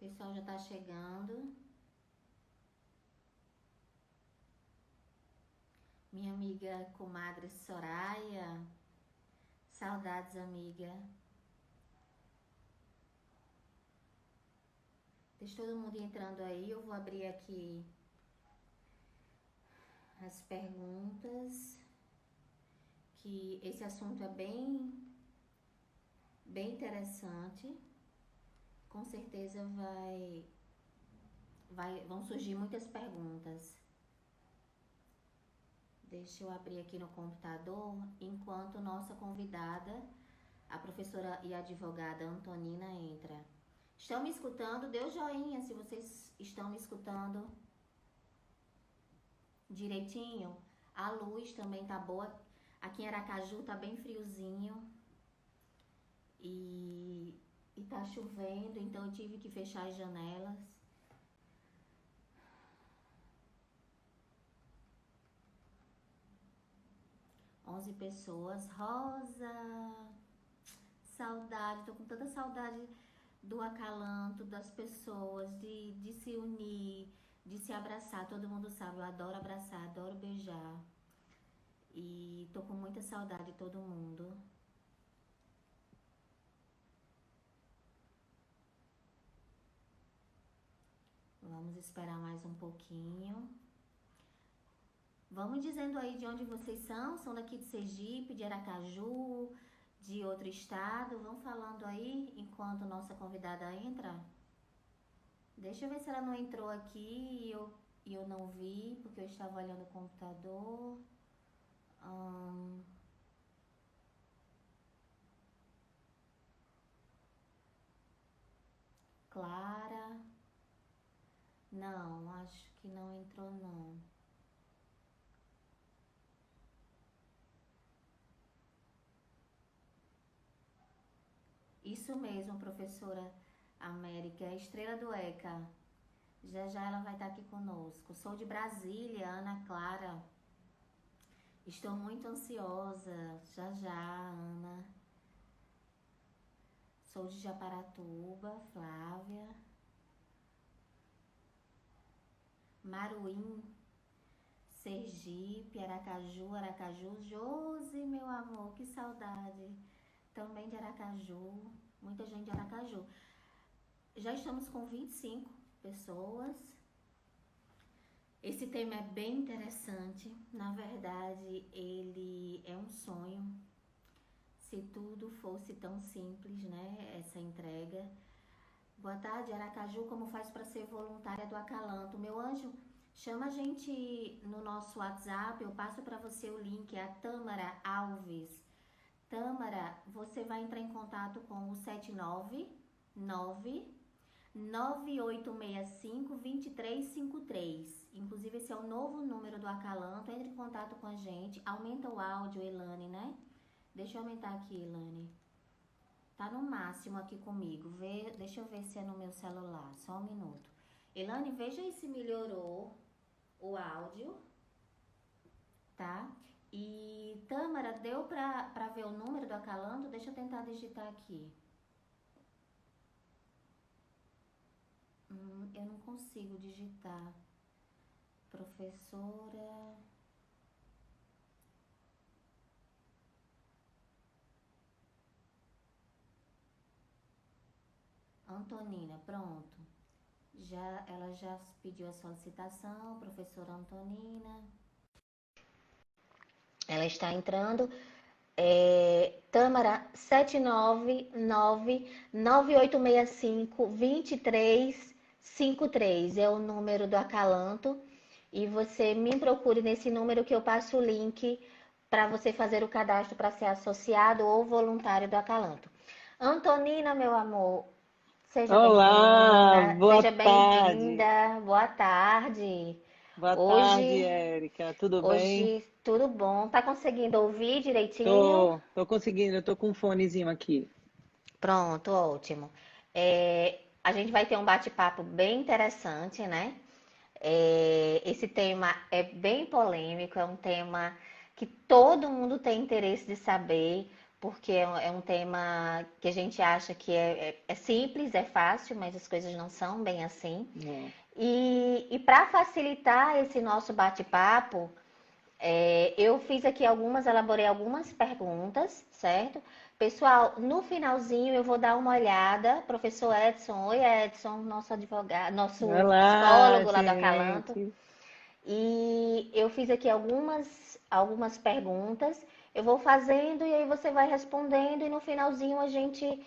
pessoal já tá chegando. Minha amiga comadre Soraya. Saudades, amiga. Deixa todo mundo entrando aí. Eu vou abrir aqui as perguntas. Que esse assunto é bem interessante. Com certeza vão surgir muitas perguntas. Deixa eu abrir aqui no computador enquanto nossa convidada, a professora e advogada Antonina, entra. Estão me escutando? Dê o joinha se vocês estão me escutando direitinho. A luz também tá boa. Aqui em Aracaju tá bem friozinho. E tá chovendo, então eu tive que fechar as janelas. Onze pessoas. Rosa! Saudade, tô com tanta saudade do acalanto, das pessoas, de se unir, de se abraçar. Todo mundo sabe, eu adoro abraçar, adoro beijar. E tô com muita saudade de todo mundo. Vamos esperar mais um pouquinho. Vamos dizendo aí de onde vocês são. São daqui de Sergipe, de Aracaju, de outro estado. Vão falando aí enquanto nossa convidada entra. Deixa eu ver se ela não entrou aqui e eu não vi, porque eu estava olhando o computador. Clara. Não, acho que não entrou não. Isso mesmo, professora América, é a estrela do ECA. Já ela vai estar aqui conosco. Sou de Brasília, Ana Clara. Estou muito ansiosa. Já, Ana. Sou de Japaratuba, Flávia. Maruim, Sergipe, Aracaju. Josi, meu amor, que saudade. Também de Aracaju. Muita gente de Aracaju. Já estamos com 25 pessoas. Esse tema é bem interessante. Na verdade, ele é um sonho. Se tudo fosse tão simples, né? Essa entrega. Boa tarde, Aracaju. Como faz para ser voluntária do Acalanto? Meu anjo, chama a gente no nosso WhatsApp. Eu passo para você o link. É a Tâmara Alves. Tâmara, você vai entrar em contato com o 799-9865-2353. Inclusive, esse é o novo número do Acalanto. Entre em contato com a gente. Aumenta o áudio, Elane, né? Deixa eu aumentar aqui, Elane. Tá no máximo aqui comigo. Deixa eu ver se é no meu celular. Só um minuto. Elane, veja aí se melhorou o áudio. Tá? E Tâmara, deu pra ver o número do Acalanto? Deixa eu tentar digitar aqui. Eu não consigo digitar. Professora... Antonina, pronto. Ela já pediu a solicitação, professora Antonina. Ela está entrando. Tâmara, 799-9865-2353 é o número do Acalanto. E você me procure nesse número que eu passo o link para você fazer o cadastro para ser associado ou voluntário do Acalanto. Antonina, meu amor, seja Olá, bem-vinda. boa Seja tarde. bem-vinda. Boa tarde. Boa tarde, Hoje, Érica. Tudo bem? hoje tudo bom? Tá conseguindo ouvir direitinho? Tô conseguindo, eu tô com um fonezinho aqui. Pronto, ótimo. A gente vai ter um bate-papo bem interessante, né? Esse tema é bem polêmico, é um tema que todo mundo tem interesse de saber, porque é um tema que a gente acha que é simples, é fácil, mas as coisas não são bem assim. É. E para facilitar esse nosso bate-papo, eu fiz aqui elaborei algumas perguntas, certo? Pessoal, no finalzinho eu vou dar uma olhada. Professor Edson, oi Edson, nosso advogado, nosso Olá, psicólogo lá do Acalanto. gente. E eu fiz aqui algumas perguntas. Eu vou fazendo e aí você vai respondendo e no finalzinho a gente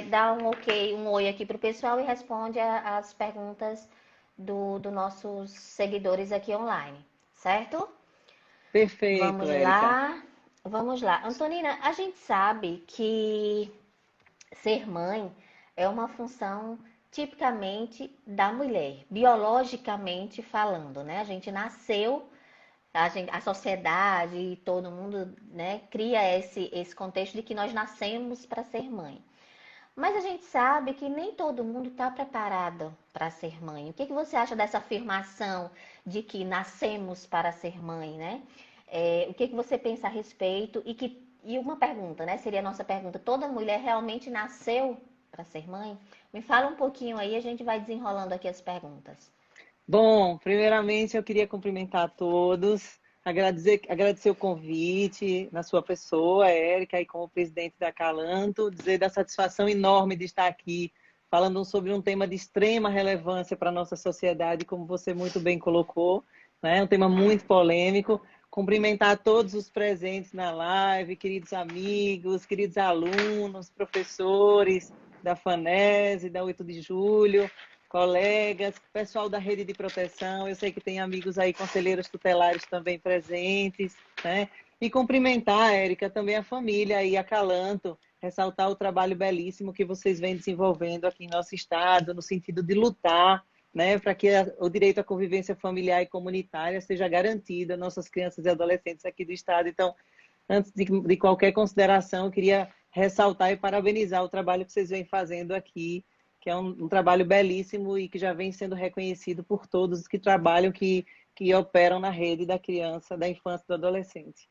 dá um ok, um oi aqui para o pessoal e responde as perguntas dos nossos seguidores aqui online, certo? Perfeito, Vamos Érica. lá, vamos lá. Antonina, a gente sabe que ser mãe é uma função tipicamente da mulher, biologicamente falando, né? A gente nasceu, a sociedade e todo mundo, né, cria esse contexto de que nós nascemos para ser mãe. Mas a gente sabe que nem todo mundo está preparado para ser mãe. O que você acha dessa afirmação de que nascemos para ser mãe, né? O que você pensa a respeito? E uma pergunta, né? Seria a nossa pergunta: toda mulher realmente nasceu para ser mãe? Me fala um pouquinho aí, a gente vai desenrolando aqui as perguntas. Bom, primeiramente eu queria cumprimentar a todos, agradecer o convite na sua pessoa, Érica, e como presidente da Acalanto, dizer da satisfação enorme de estar aqui falando sobre um tema de extrema relevância para a nossa sociedade, como você muito bem colocou, né? Um tema muito polêmico. Cumprimentar todos os presentes na live, queridos amigos, queridos alunos, professores da FANESE, da 8 de julho, colegas, pessoal da rede de proteção. Eu sei que tem amigos aí, conselheiros tutelares também presentes, né? E cumprimentar, Érica, também a família aí, Acalanto, ressaltar o trabalho belíssimo que vocês vêm desenvolvendo aqui em nosso estado, no sentido de lutar, né, para que o direito à convivência familiar e comunitária seja garantido às nossas crianças e adolescentes aqui do estado. Então, antes de qualquer consideração, eu queria ressaltar e parabenizar o trabalho que vocês vêm fazendo aqui, que é um trabalho belíssimo e que já vem sendo reconhecido por todos que trabalham, que operam na rede da criança, da infância e do adolescente.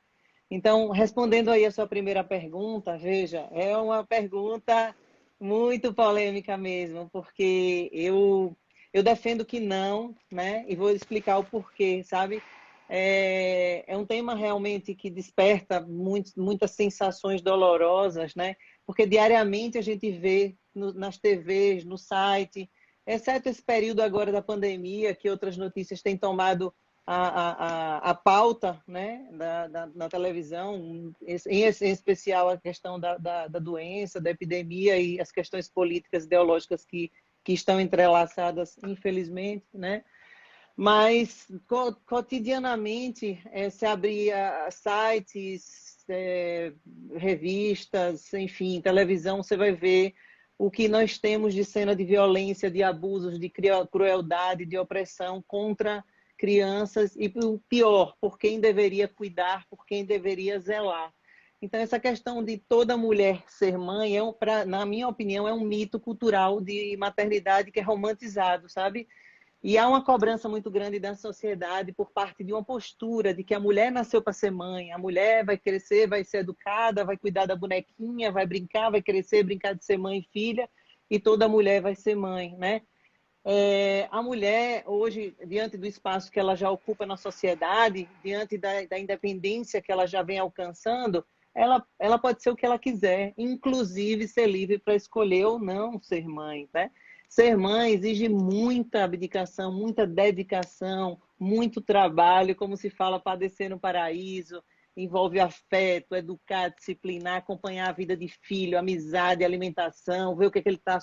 Então, respondendo aí a sua primeira pergunta, veja, é uma pergunta muito polêmica mesmo, porque eu defendo que não, né? E vou explicar o porquê, sabe? É um tema realmente que desperta muitas sensações dolorosas, né? Porque diariamente a gente vê nas TVs, no site, exceto esse período agora da pandemia, que outras notícias têm tomado a pauta, né, na televisão, em especial a questão da doença, da epidemia e as questões políticas, ideológicas que estão entrelaçadas, infelizmente, né? Mas cotidianamente, se abrir sites, revistas, enfim, televisão, você vai ver o que nós temos de cena de violência, de abusos, de crueldade, de opressão contra crianças e, o pior, por quem deveria cuidar, por quem deveria zelar. Então, essa questão de toda mulher ser mãe, na minha opinião, é um mito cultural de maternidade que é romantizado, sabe? E há uma cobrança muito grande da sociedade por parte de uma postura de que a mulher nasceu para ser mãe, a mulher vai crescer, vai ser educada, vai cuidar da bonequinha, vai brincar, vai crescer, brincar de ser mãe e filha, e toda mulher vai ser mãe, né? A mulher, hoje, diante do espaço que ela já ocupa na sociedade, diante da independência que ela já vem alcançando, ela pode ser o que ela quiser, inclusive ser livre para escolher ou não ser mãe, né? Ser mãe exige muita abdicação, muita dedicação, muito trabalho, como se fala, padecer no paraíso, envolve afeto, educar, disciplinar, acompanhar a vida de filho, amizade, alimentação, ver o que ele está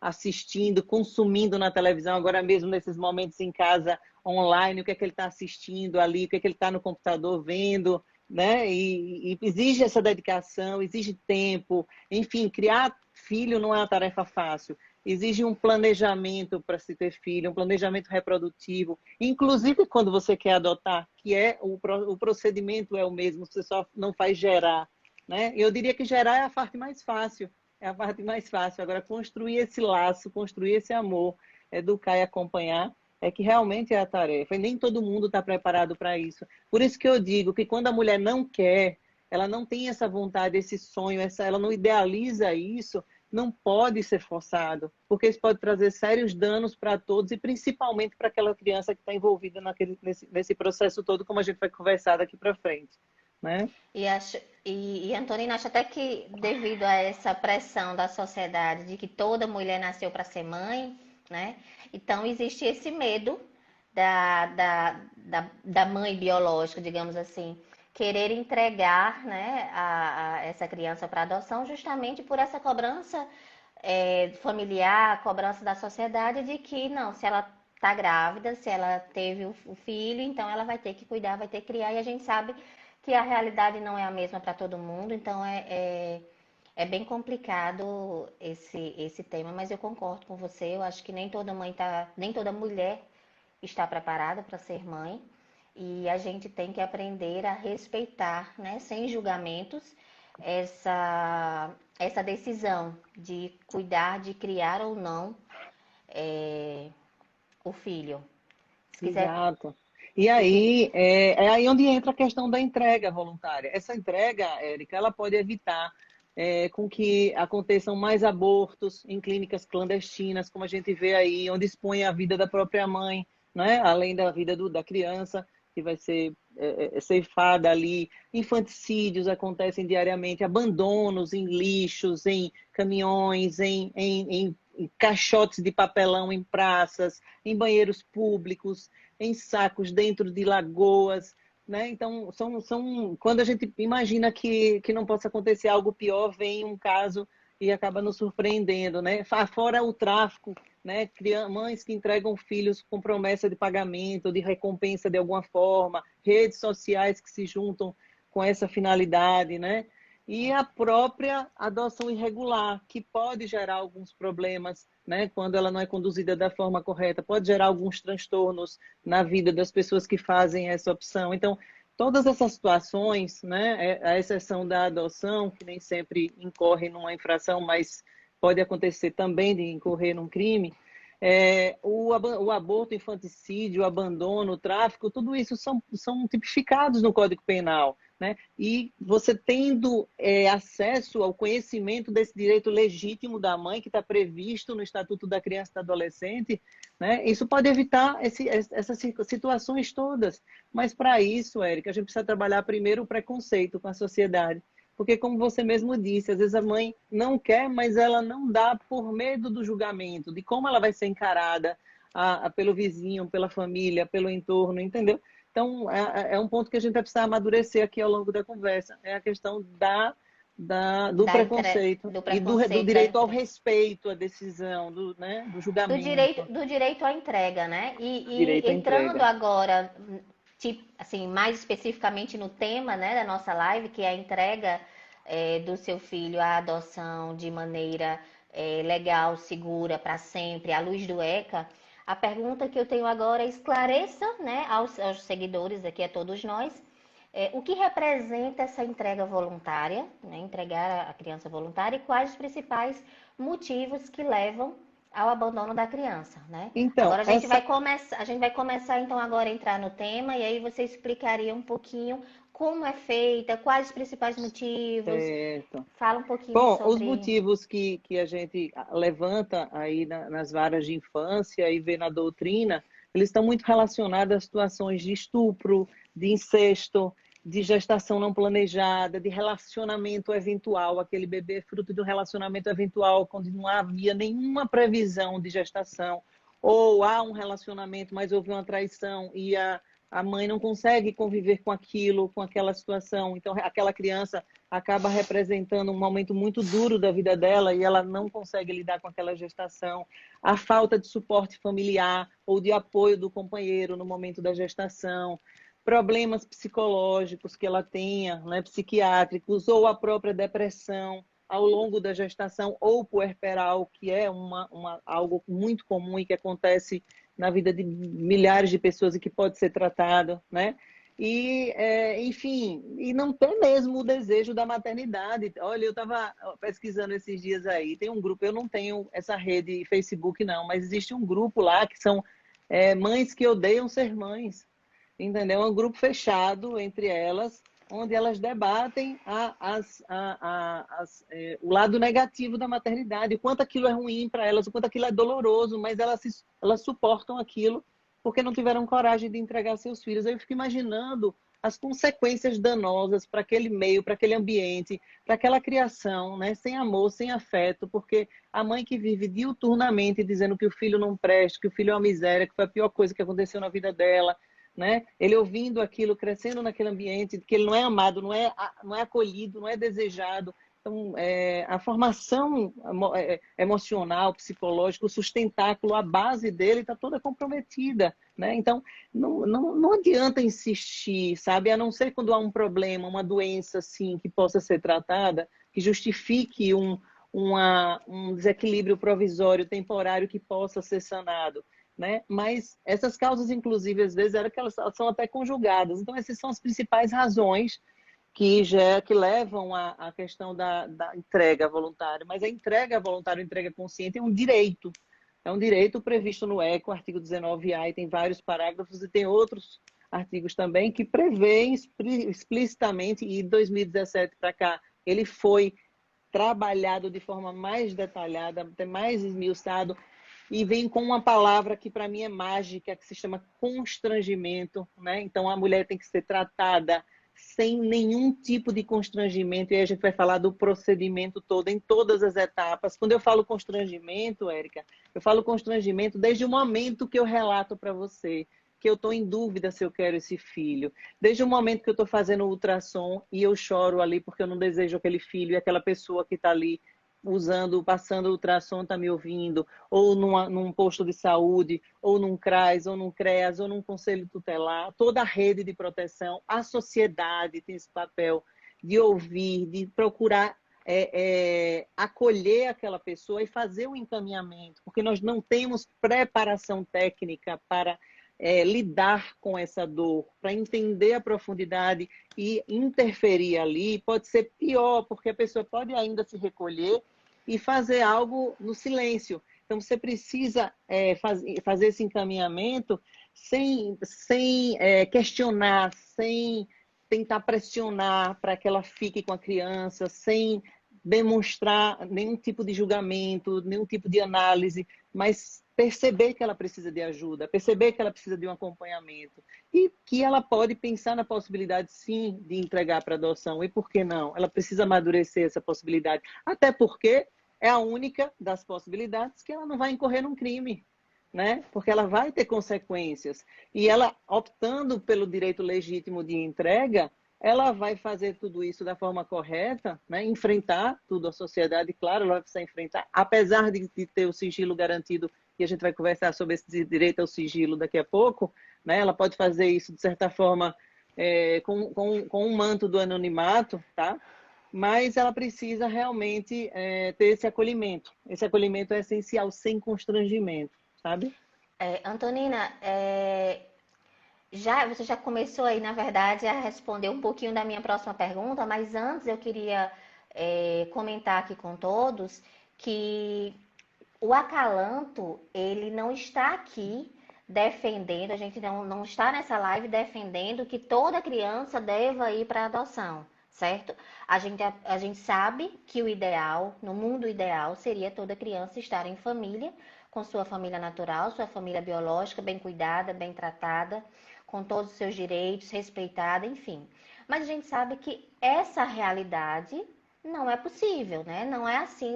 assistindo, consumindo na televisão, agora mesmo nesses momentos em casa, online, o que ele está assistindo ali, o que ele está no computador vendo, né? E exige essa dedicação, exige tempo, enfim, criar filho não é uma tarefa fácil. Exige um planejamento para se ter filho, um planejamento reprodutivo, inclusive quando você quer adotar, que o procedimento é o mesmo, você só não faz gerar, né? Eu diria que gerar é a parte mais fácil, é a parte mais fácil. Agora, construir esse laço, construir esse amor, educar e acompanhar, é que realmente é a tarefa. E nem todo mundo está preparado para isso. Por isso que eu digo que quando a mulher não quer, ela não tem essa vontade, esse sonho, ela não idealiza isso, não pode ser forçado, porque isso pode trazer sérios danos para todos e principalmente para aquela criança que está envolvida nesse processo todo, como a gente vai conversar daqui para frente, né? E Antonina, acho até que devido a essa pressão da sociedade de que toda mulher nasceu para ser mãe, né? Então existe esse medo da mãe biológica, digamos assim, querer entregar, né, essa criança para adoção justamente por essa cobrança familiar, cobrança da sociedade de que não, se ela tá grávida, se ela teve o filho, então ela vai ter que cuidar, vai ter que criar, e a gente sabe que a realidade não é a mesma para todo mundo, então é bem complicado esse tema, mas eu concordo com você, eu acho que nem toda nem toda mulher está preparada para ser mãe, e a gente tem que aprender a respeitar, né, sem julgamentos, essa decisão de cuidar, de criar ou não o filho. Se quiser. Exato. E aí, é aí onde entra a questão da entrega voluntária. Essa entrega, Érica, ela pode evitar com que aconteçam mais abortos em clínicas clandestinas, como a gente vê aí, onde expõe a vida da própria mãe, né? Além da vida da criança, que vai ser ceifada ali. Infanticídios acontecem diariamente, abandonos em lixos, em caminhões, em caixotes de papelão em praças, em banheiros públicos, em sacos dentro de lagoas, né? Então, quando a gente imagina que não possa acontecer algo pior, vem um caso e acaba nos surpreendendo, né? Fora o tráfico, né? Mães que entregam filhos com promessa de pagamento, de recompensa de alguma forma, redes sociais que se juntam com essa finalidade, né? E a própria adoção irregular, que pode gerar alguns problemas, né, quando ela não é conduzida da forma correta, pode gerar alguns transtornos na vida das pessoas que fazem essa opção. Então, todas essas situações, né, a exceção da adoção, que nem sempre incorre numa infração, mas pode acontecer também de incorrer num crime, o aborto, o infanticídio, o abandono, o tráfico, tudo isso são tipificados no Código Penal, né? E você tendo acesso ao conhecimento desse direito legítimo da mãe, que está previsto no Estatuto da Criança e do Adolescente, né? Isso pode evitar essas situações todas. Mas para isso, Érica, a gente precisa trabalhar primeiro o preconceito com a sociedade. Porque, como você mesmo disse, às vezes a mãe não quer, mas ela não dá por medo do julgamento, de como ela vai ser encarada pelo vizinho, pela família, pelo entorno, entendeu? Então, é um ponto que a gente vai precisar amadurecer aqui ao longo da conversa. É a questão do preconceito do e do preconceito, direito ao respeito à decisão, né, do julgamento, do direito à entrega, né? E direito à entrando entrega. agora, tipo, assim, mais especificamente no tema, né, da nossa live, que é a entrega do seu filho à adoção de maneira legal, segura, para sempre, à luz do ECA, a pergunta que eu tenho agora é esclareça, né, aos seguidores aqui, a todos nós, o que representa essa entrega voluntária, né, entregar a criança voluntária, e quais os principais motivos que levam ao abandono da criança, né? Então, Agora a gente vai começar então agora a entrar no tema, e aí você explicaria um pouquinho como é feita, quais os principais motivos. certo. Fala um pouquinho Bom, os sobre. motivos que a gente levanta aí nas varas de infância e vê na doutrina, eles estão muito relacionados a situações de estupro, de incesto, de gestação não planejada, de relacionamento eventual. Aquele bebê é fruto de um relacionamento eventual, quando não havia nenhuma previsão de gestação, ou há um relacionamento, mas houve uma traição e a mãe não consegue conviver com aquilo, com aquela situação. Então, aquela criança acaba representando um momento muito duro da vida dela e ela não consegue lidar com aquela gestação. A falta de suporte familiar ou de apoio do companheiro no momento da gestação, problemas psicológicos que ela tenha, né, psiquiátricos, ou a própria depressão ao longo da gestação ou puerperal, que é algo muito comum e que acontece na vida de milhares de pessoas e que pode ser tratado, né? E, enfim, e não ter mesmo o desejo da maternidade. Olha, eu estava pesquisando esses dias aí, tem um grupo, eu não tenho essa rede Facebook não, mas existe um grupo lá que são mães que odeiam ser mães, entendeu? É um grupo fechado entre elas, onde elas debatem o lado negativo da maternidade, o quanto aquilo é ruim para elas, o quanto aquilo é doloroso, mas elas suportam aquilo porque não tiveram coragem de entregar seus filhos. Aí eu fico imaginando as consequências danosas para aquele meio, para aquele ambiente, para aquela criação, né? Sem amor, sem afeto, porque a mãe que vive diuturnamente dizendo que o filho não presta, que o filho é uma miséria, que foi a pior coisa que aconteceu na vida dela, né? Ele ouvindo aquilo, crescendo naquele ambiente, que ele não é amado, não é acolhido, não é desejado. Então, a formação emocional, psicológica, o sustentáculo, a base dele está toda comprometida, né? Então, não adianta insistir, sabe? A não ser quando há um problema, uma doença, assim, que possa ser tratada, que justifique um desequilíbrio provisório, temporário, que possa ser sanado, né? Mas essas causas, inclusive, às vezes, que elas são até conjugadas. Então, essas são as principais razões que levam à questão da entrega voluntária. Mas a entrega voluntária, a entrega consciente é um direito previsto no ECA, artigo 19A, e tem vários parágrafos, e tem outros artigos também que prevêem explicitamente, e de 2017 para cá, ele foi trabalhado de forma mais detalhada, até mais esmiuçado, e vem com uma palavra que para mim é mágica, que se chama constrangimento, né? Então a mulher tem que ser tratada sem nenhum tipo de constrangimento, e aí a gente vai falar do procedimento todo, em todas as etapas. Quando eu falo constrangimento, Érica, eu falo constrangimento desde o momento que eu relato para você que eu estou em dúvida se eu quero esse filho. Desde o momento que eu estou fazendo o ultrassom e eu choro ali porque eu não desejo aquele filho, e aquela pessoa que está ali passando o ultrassom está me ouvindo, ou num posto de saúde, ou num CRAS, ou num CREAS, ou num conselho tutelar, toda a rede de proteção, a sociedade tem esse papel de ouvir, de procurar acolher aquela pessoa e fazer o encaminhamento, porque nós não temos preparação técnica para lidar com essa dor, para entender a profundidade e interferir ali. Pode ser pior, porque a pessoa pode ainda se recolher e fazer algo no silêncio. Então, você precisa fazer esse encaminhamento sem questionar, sem tentar pressionar para que ela fique com a criança, sem demonstrar nenhum tipo de julgamento, nenhum tipo de análise, mas perceber que ela precisa de ajuda, perceber que ela precisa de um acompanhamento e que ela pode pensar na possibilidade, sim, de entregar para adoção. E por que não? Ela precisa amadurecer essa possibilidade. Até porque é a única das possibilidades que ela não vai incorrer num crime, né? Porque ela vai ter consequências. E ela, optando pelo direito legítimo de entrega, ela vai fazer tudo isso da forma correta, né? Enfrentar tudo a sociedade, claro, ela vai precisar enfrentar, apesar de ter o sigilo garantido, e a gente vai conversar sobre esse direito ao sigilo daqui a pouco, né? Ela pode fazer isso, de certa forma, com um manto do anonimato, tá? Mas ela precisa realmente ter esse acolhimento. Esse acolhimento é essencial, sem constrangimento, sabe? Antonina, você já começou aí, na verdade, a responder um pouquinho da minha próxima pergunta, mas antes eu queria comentar aqui com todos que o acalanto, ele não está aqui defendendo, a gente não está nessa live defendendo que toda criança deva ir para adoção, certo? A gente sabe que o ideal, no mundo ideal, seria toda criança estar em família, com sua família natural, sua família biológica, bem cuidada, bem tratada, com todos os seus direitos, respeitada, enfim. Mas a gente sabe que essa realidade não é possível, né? Não é assim,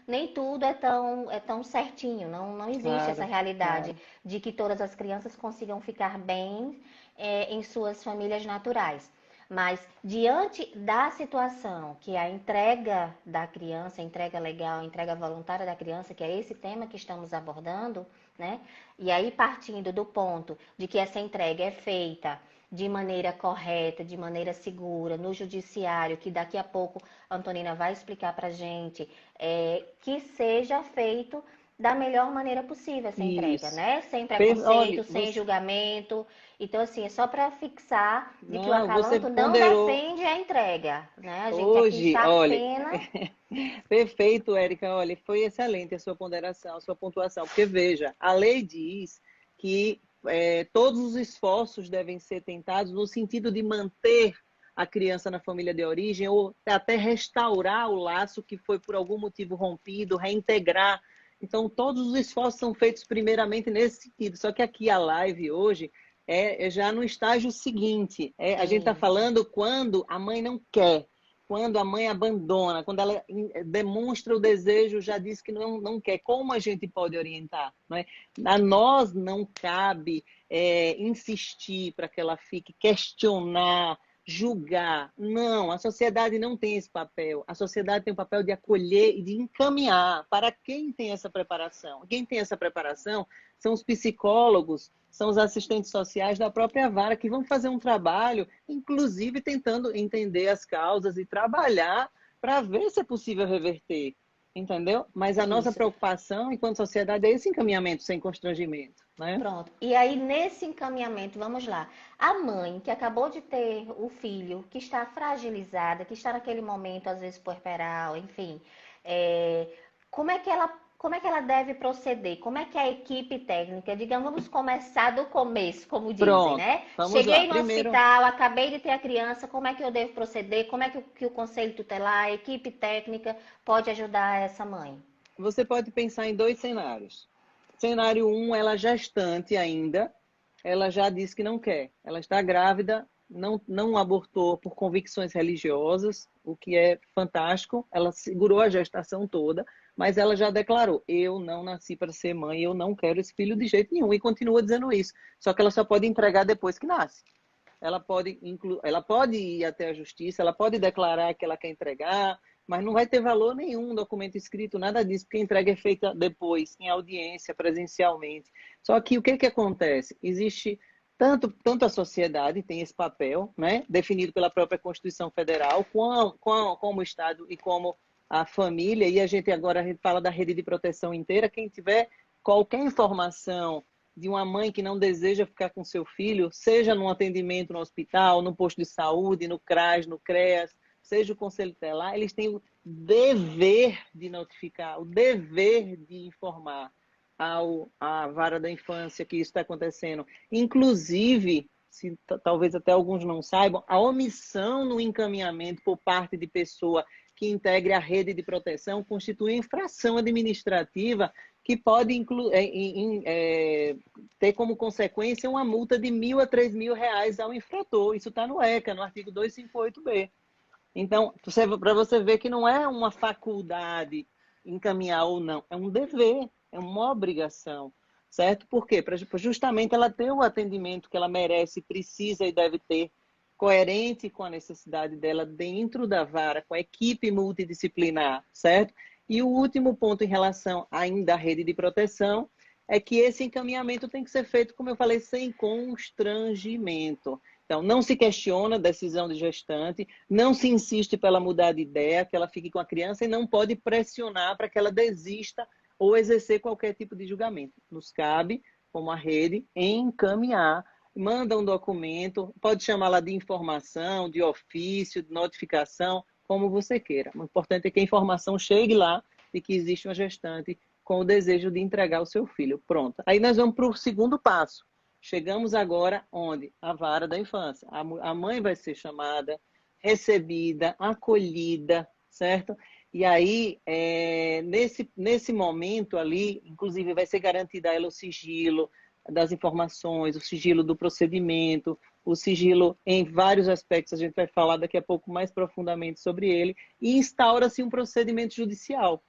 nem tudo é tão certinho, não existe essa Claro, realidade claro. de que todas as crianças consigam ficar bem em suas famílias naturais. Mas diante da situação que é a entrega da criança, a entrega legal, a entrega voluntária da criança, que é esse tema que estamos abordando, né? E aí partindo do ponto de que essa entrega é feita de maneira correta, de maneira segura, no judiciário, que daqui a pouco a Antonina vai explicar para a gente, que seja feito da melhor maneira possível essa entrega, Isso. né? Sem Olha, preconceito, sem julgamento. Então, assim, é só para fixar de que o não, você acalanto não ponderou defende a entrega, né? A gente aqui hoje, está olha, apenas... perfeito, Érica, olha, foi excelente a sua ponderação, a sua pontuação, porque veja, a lei diz que todos os esforços devem ser tentados no sentido de manter a criança na família de origem, ou até restaurar o laço que foi por algum motivo rompido, reintegrar. Então, todos os esforços são feitos primeiramente nesse sentido. Só que aqui a live hoje é já no estágio seguinte. A gente está Isso. falando quando a mãe não quer, quando a mãe abandona, quando ela demonstra o desejo, já diz que não quer. Como a gente pode orientar? Não é? A nós não cabe insistir para que ela fique, questionar, julgar. Não, a sociedade não tem esse papel. A sociedade tem o papel de acolher e de encaminhar para quem tem essa preparação. Quem tem essa preparação são os psicólogos, são os assistentes sociais da própria vara, que vão fazer um trabalho, inclusive tentando entender as causas e trabalhar para ver se é possível reverter. Entendeu? Mas a nossa Isso. preocupação enquanto sociedade é esse encaminhamento sem constrangimento, né? Pronto. E aí, nesse encaminhamento, vamos lá. A mãe que acabou de ter o filho, que está fragilizada, que está naquele momento, às vezes, puerperal, enfim, é, como é que ela deve proceder? Como é que a equipe técnica, digamos, vamos começar do começo, como dizem, Pronto, né? vamos lá. Cheguei no Primeiro, hospital, acabei de ter a criança, como é que eu devo proceder? Como é que o conselho tutelar, a equipe técnica pode ajudar essa mãe? você pode pensar em dois cenários. Cenário um, ela gestante ainda, ela já disse que não quer. Ela está grávida, não abortou por convicções religiosas, o que é fantástico. Ela segurou a gestação toda, mas ela já declarou: eu não nasci para ser mãe, eu não quero esse filho de jeito nenhum. E continua dizendo isso. Só que ela só pode entregar depois que nasce. Ela pode ir até a justiça, ela pode declarar que ela quer entregar, mas não vai ter valor nenhum, documento escrito, nada disso, porque a entrega é feita depois, em audiência, presencialmente. Só que o que acontece? Existe tanto a sociedade tem esse papel, né, definido pela própria Constituição Federal, como o Estado e como a família, e a gente agora fala da rede de proteção inteira. Quem tiver qualquer informação de uma mãe que não deseja ficar com seu filho, seja num atendimento no hospital, no posto de saúde, no CRAS, no CREAS, seja o conselho tutelar, eles têm o dever de notificar, o dever de informar à vara da infância que isso está acontecendo. Inclusive, talvez até alguns não saibam, a omissão no encaminhamento por parte de pessoa que integre a rede de proteção constitui infração administrativa que pode ter como consequência uma multa de R$ 1.000 a R$ 3.000 ao infrator. Isso está no ECA, no artigo 258-B. Então, para você ver que não é uma faculdade encaminhar ou não, é um dever, é uma obrigação, certo? Por quê? Para justamente ela ter o atendimento que ela merece, precisa e deve ter, coerente com a necessidade dela dentro da vara, com a equipe multidisciplinar, certo? E o último ponto em relação ainda à rede de proteção é que esse encaminhamento tem que ser feito, como eu falei, sem constrangimento. Então, não se questiona a decisão de gestante, não se insiste para ela mudar de ideia, que ela fique com a criança, e não pode pressionar para que ela desista ou exercer qualquer tipo de julgamento. Nos cabe, como a rede, encaminhar, manda um documento, pode chamar lá de informação, de ofício, de notificação, como você queira. O importante é que a informação chegue lá de que existe uma gestante com o desejo de entregar o seu filho. Pronto. Aí nós vamos para o segundo passo. Chegamos agora onde? A vara da infância. A mãe vai ser chamada, recebida, acolhida, certo? E aí, nesse momento ali, inclusive vai ser garantida a ela o sigilo das informações, o sigilo do procedimento, o sigilo em vários aspectos, a gente vai falar daqui a pouco mais profundamente sobre ele, e instaura-se um procedimento judicial.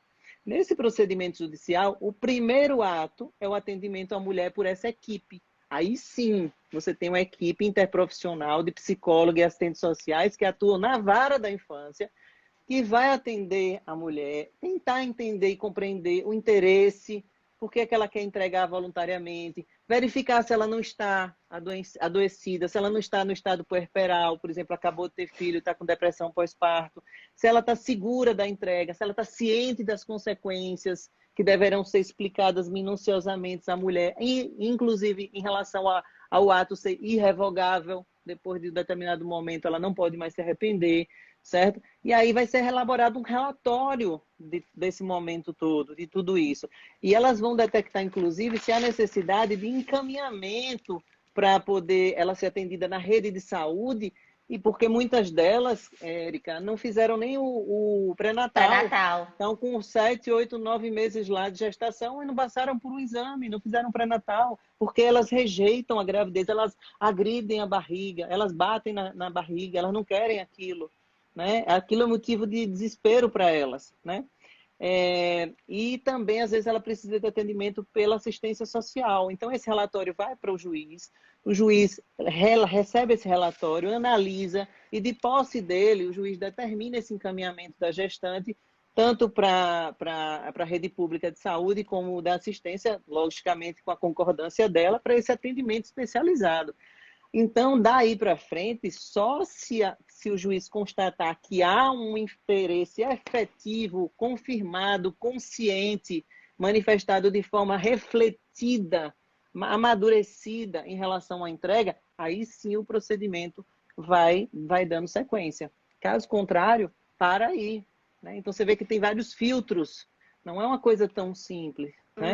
Nesse procedimento judicial, o primeiro ato é o atendimento à mulher por essa equipe. Aí sim, você tem uma equipe interprofissional de psicólogos e assistentes sociais que atuam na vara da infância, que vai atender a mulher, tentar entender e compreender o interesse, por que ela quer entregar voluntariamente, verificar se ela não está adoecida, se ela não está no estado puerperal, por exemplo, acabou de ter filho, está com depressão pós-parto, se ela está segura da entrega, se ela está ciente das consequências que deverão ser explicadas minuciosamente à mulher, inclusive em relação ao ato ser irrevogável, depois de um determinado momento ela não pode mais se arrepender, certo? E aí vai ser elaborado um relatório desse momento todo, de tudo isso. E elas vão detectar, inclusive, se há necessidade de encaminhamento para poder ela ser atendida na rede de saúde E porque muitas delas, Érica, não fizeram nem o pré-natal. Pré-natal. Estão com 7, 8, 9 meses lá de gestação e não passaram por um exame, não fizeram pré-natal, porque elas rejeitam a gravidez, elas agridem a barriga, elas batem na barriga, elas não querem aquilo, né? Aquilo é motivo de desespero para elas, né? E também, às vezes, ela precisa de atendimento pela assistência social. Então, esse relatório vai para o juiz recebe esse relatório, analisa, e de posse dele, o juiz determina esse encaminhamento da gestante, tanto para a rede pública de saúde, como da assistência, logicamente, com a concordância dela, para esse atendimento especializado. Então, daí para frente, só se o juiz constatar que há um interesse efetivo, confirmado, consciente, manifestado de forma refletida, amadurecida em relação à entrega, aí sim o procedimento vai dando sequência. Caso contrário, para aí, né? Então, você vê que tem vários filtros, não é uma coisa tão simples, né?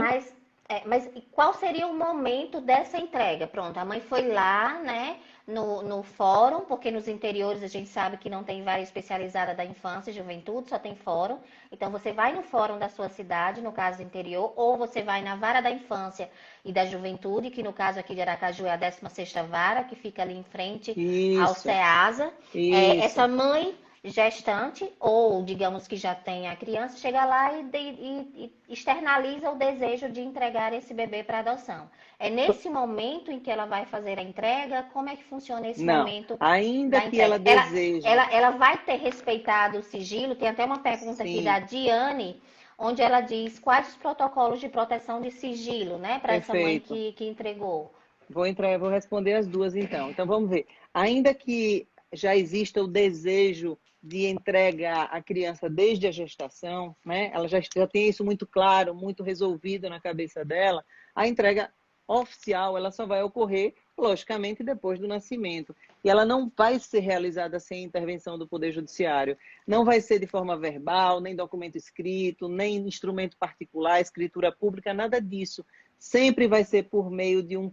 Mas qual seria o momento dessa entrega? Pronto, a mãe foi lá, né, no fórum, porque nos interiores a gente sabe que não tem vara especializada da infância e juventude, só tem fórum. Então, você vai no fórum da sua cidade, no caso do interior, ou você vai na vara da infância e da juventude, que no caso aqui de Aracaju é a 16ª vara, que fica ali em frente ao Isso, CEASA. isso. Essa mãe gestante, ou digamos que já tem a criança, chega lá e externaliza o desejo de entregar esse bebê para adoção. É nesse momento em que ela vai fazer a entrega? Como é que funciona esse Não, momento ainda da que ela entrega? deseje, Ela vai ter respeitado o sigilo? Tem até uma pergunta aqui da sim, Diane, onde ela diz quais os protocolos de proteção de sigilo, né, para essa mãe perfeito. que entregou. Vou responder as duas então. Então vamos ver. Ainda que já exista o desejo de entregar a criança desde a gestação, né? Ela já tem isso muito claro, muito resolvido na cabeça dela, a entrega oficial ela só vai ocorrer, logicamente, depois do nascimento. E ela não vai ser realizada sem intervenção do Poder Judiciário. Não vai ser de forma verbal, nem documento escrito, nem instrumento particular, escritura pública, nada disso. Sempre vai ser por meio de um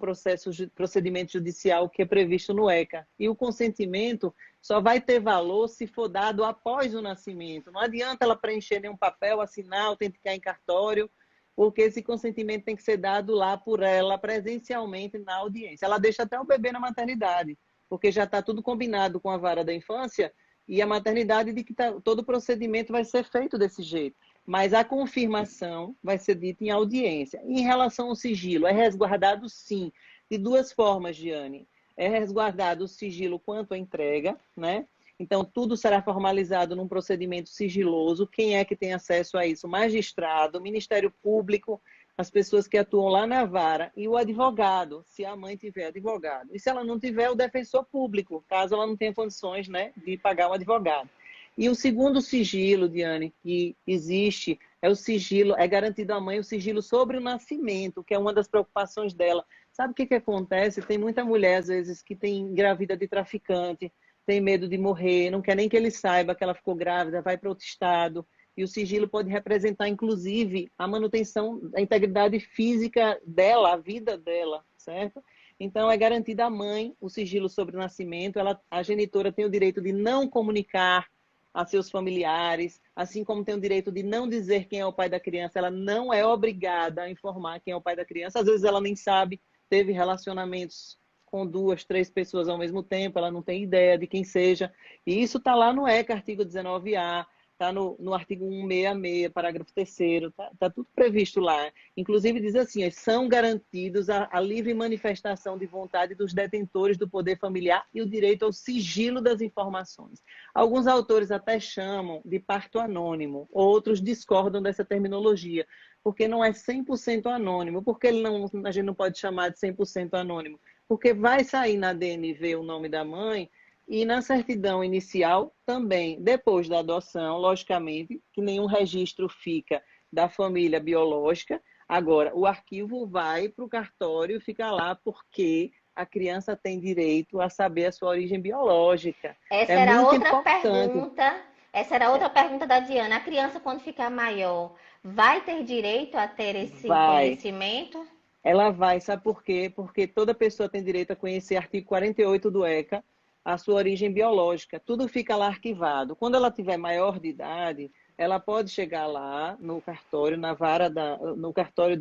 procedimento judicial que é previsto no ECA. E o consentimento só vai ter valor se for dado após o nascimento. Não adianta ela preencher nenhum papel, assinar, autenticar em cartório, porque esse consentimento tem que ser dado lá por ela, presencialmente, na audiência. Ela deixa até o bebê na maternidade, porque já está tudo combinado com a vara da infância e a maternidade de que todo o procedimento vai ser feito desse jeito. Mas a confirmação vai ser dita em audiência. Em relação ao sigilo, é resguardado sim, de duas formas, Giane. É resguardado o sigilo quanto à entrega, né? Então, tudo será formalizado num procedimento sigiloso. Quem é que tem acesso a isso? O magistrado, o Ministério Público, as pessoas que atuam lá na vara e o advogado, se a mãe tiver advogado. E se ela não tiver, o defensor público, caso ela não tenha condições, né, de pagar um advogado. E o segundo sigilo, Diane, que existe, é o sigilo, é garantido à mãe o sigilo sobre o nascimento, que é uma das preocupações dela. Sabe o que acontece? Tem muita mulher, às vezes, que tem engravida de traficante, tem medo de morrer, não quer nem que ele saiba que ela ficou grávida, vai para outro estado. E o sigilo pode representar, inclusive, a manutenção da integridade física dela, a vida dela, certo? Então, é garantida à mãe o sigilo sobre o nascimento. A genitora tem o direito de não comunicar a seus familiares, assim como tem o direito de não dizer quem é o pai da criança. Ela não é obrigada a informar quem é o pai da criança. Às vezes ela nem sabe, teve relacionamentos com 2, 3 pessoas ao mesmo tempo, ela não tem ideia de quem seja. E isso está lá no ECA, artigo 19A, está no artigo 166, parágrafo 3º, tá tudo previsto lá. Inclusive diz assim, são garantidos a livre manifestação de vontade dos detentores do poder familiar e o direito ao sigilo das informações. Alguns autores até chamam de parto anônimo, outros discordam dessa terminologia, porque não é 100% anônimo. Por que a gente não pode chamar de 100% anônimo? Porque vai sair na DNV o nome da mãe e na certidão inicial também, depois da adoção, logicamente, que nenhum registro fica da família biológica. Agora, o arquivo vai para o cartório e fica lá porque a criança tem direito a saber a sua origem biológica. Essa É era muito outra importante. pergunta. Essa era outra pergunta da Diana. A criança, quando ficar maior, vai ter direito a ter esse Vai. conhecimento? Ela vai, sabe por quê? Porque toda pessoa tem direito a conhecer artigo 48 do ECA, a sua origem biológica. Tudo fica lá arquivado. Quando ela tiver maior de idade, ela pode chegar lá no cartório, na vara no cartório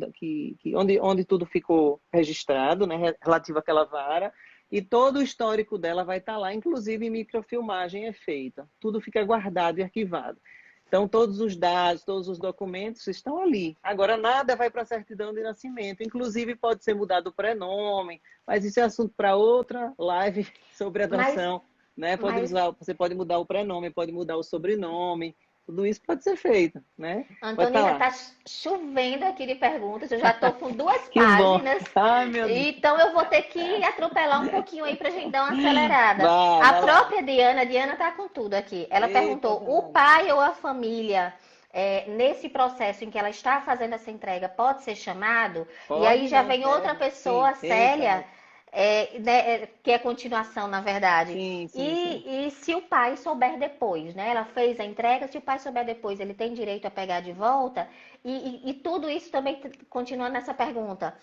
onde tudo ficou registrado, né, relativo àquela vara, e todo o histórico dela vai estar lá, inclusive microfilmagem é feita. Tudo fica guardado e arquivado. Então, todos os dados, todos os documentos estão ali. Agora, nada vai para a certidão de nascimento. Inclusive, pode ser mudado o prenome, mas isso é assunto para outra live sobre Mas, adoção, né? mas Você pode mudar o prenome, pode mudar o sobrenome. Tudo isso pode ser feito, né? Pode estar Antonina, lá. tá chovendo aqui de perguntas. Eu já estou com 2 Que bom. páginas. Ai, meu Deus. Então eu vou ter que atropelar um pouquinho aí pra gente dar uma acelerada. A Vai lá. própria Diana tá com tudo aqui. Ela Eita, perguntou: o Dani. pai ou a família, nesse processo em que ela está fazendo essa entrega, pode ser chamado? E aí Pode já não, vem outra deve. Sim. pessoa, Eita, Célia, né, que é continuação, na verdade. sim, sim, sim. E se o pai souber depois, né? Ela fez a entrega, se o pai souber depois, ele tem direito a pegar de volta. E tudo isso também continua nessa pergunta.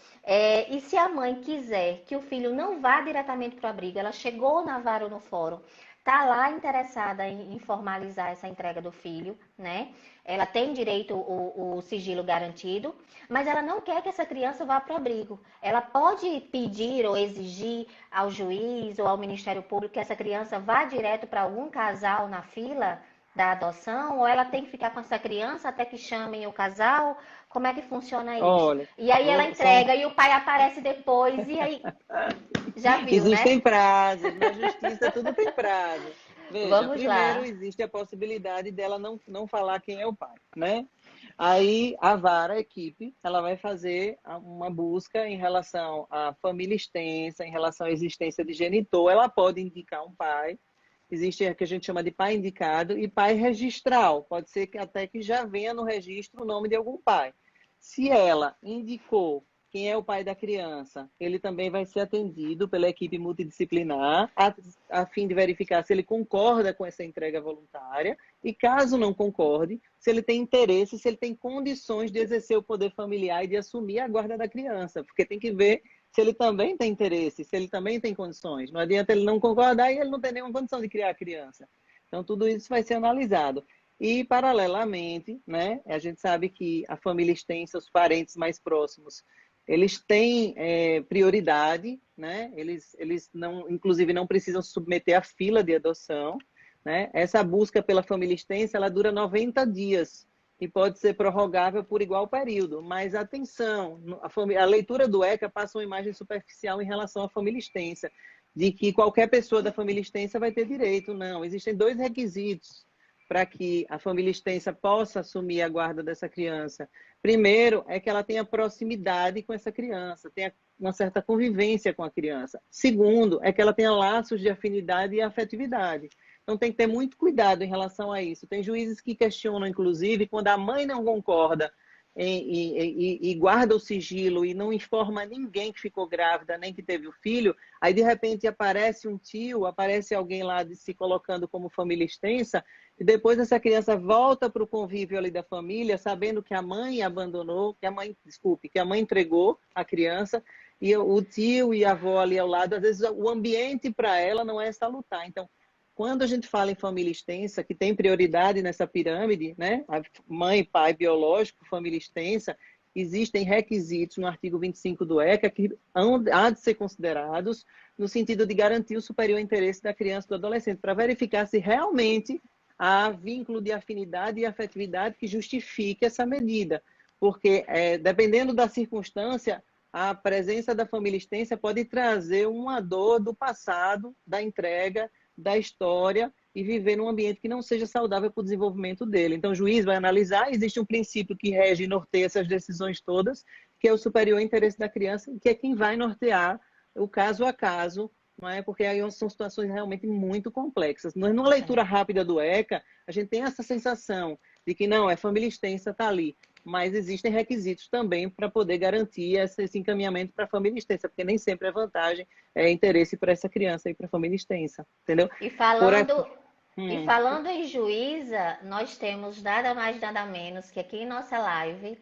E se a mãe quiser que o filho não vá diretamente para o abrigo, ela chegou na vara ou no fórum, tá lá interessada em formalizar essa entrega do filho, né? Ela tem direito o sigilo garantido, mas ela não quer que essa criança vá para o abrigo. Ela pode pedir ou exigir ao juiz ou ao Ministério Público que essa criança vá direto para algum casal na fila da adoção, ou ela tem que ficar com essa criança até que chamem o casal? Como é que funciona isso? Olha, E aí ela são entrega e o pai aparece depois, e aí já viu, né? existem prazos, na justiça tudo tem prazo. Veja, Vamos primeiro lá. existe a possibilidade dela não falar quem é o pai, né? Aí a vara, a equipe, ela vai fazer uma busca em relação à família extensa, em relação à existência de genitor. Ela pode indicar um pai, existe o que a gente chama de pai indicado e pai registral. Pode ser que até que já venha no registro o nome de algum pai. Se ela indicou quem é o pai da criança, ele também vai ser atendido pela equipe multidisciplinar, a fim de verificar se ele concorda com essa entrega voluntária e, caso não concorde, se ele tem interesse, se ele tem condições de exercer o poder familiar e de assumir a guarda da criança, porque tem que ver se ele também tem interesse, se ele também tem condições. Não adianta ele não concordar e ele não tem nenhuma condição de criar a criança. Então, tudo isso vai ser analisado. E, paralelamente, né, a gente sabe que a família extensa, os parentes mais próximos, eles têm prioridade, né? Eles não, inclusive, não precisam se submeter à fila de adoção, né? Essa busca pela família extensa, ela dura 90 dias e pode ser prorrogável por igual período. Mas, atenção, a leitura do ECA passa uma imagem superficial em relação à família extensa, de que qualquer pessoa da família extensa vai ter direito. Não, existem 2 requisitos para que a família extensa possa assumir a guarda dessa criança. Primeiro, é que ela tenha proximidade com essa criança, tenha uma certa convivência com a criança. Segundo, é que ela tenha laços de afinidade e afetividade. Então, tem que ter muito cuidado em relação a isso. Tem juízes que questionam, inclusive, quando a mãe não concorda e guarda o sigilo e não informa ninguém que ficou grávida, nem que teve o filho, aí, de repente, aparece um tio, aparece alguém lá se colocando como família extensa, e depois essa criança volta para o convívio ali da família, sabendo que a mãe abandonou, que a mãe entregou a criança, e o tio e a avó ali ao lado, às vezes o ambiente para ela não é salutar. Então, quando a gente fala em família extensa, que tem prioridade nessa pirâmide, né? A mãe, pai biológico, família extensa, existem requisitos no artigo 25 do ECA que há de ser considerados no sentido de garantir o superior interesse da criança e do adolescente, para verificar se realmente há vínculo de afinidade e afetividade que justifique essa medida. Porque, dependendo da circunstância, a presença da família extensa pode trazer uma dor do passado, da entrega, da história e viver num ambiente que não seja saudável para o desenvolvimento dele. Então, o juiz vai analisar, existe um princípio que rege e norteia essas decisões todas, que é o superior interesse da criança, que é quem vai nortear o caso a caso, não é? Porque aí são situações realmente muito complexas. Numa leitura rápida do ECA, a gente tem essa sensação de que não, é família extensa, está ali. Mas existem requisitos também para poder garantir esse encaminhamento para a família extensa, porque nem sempre é vantagem, é interesse para essa criança e para a família extensa, entendeu? E Por falando, aqui. e falando em juíza, nós temos nada mais nada menos que aqui em nossa live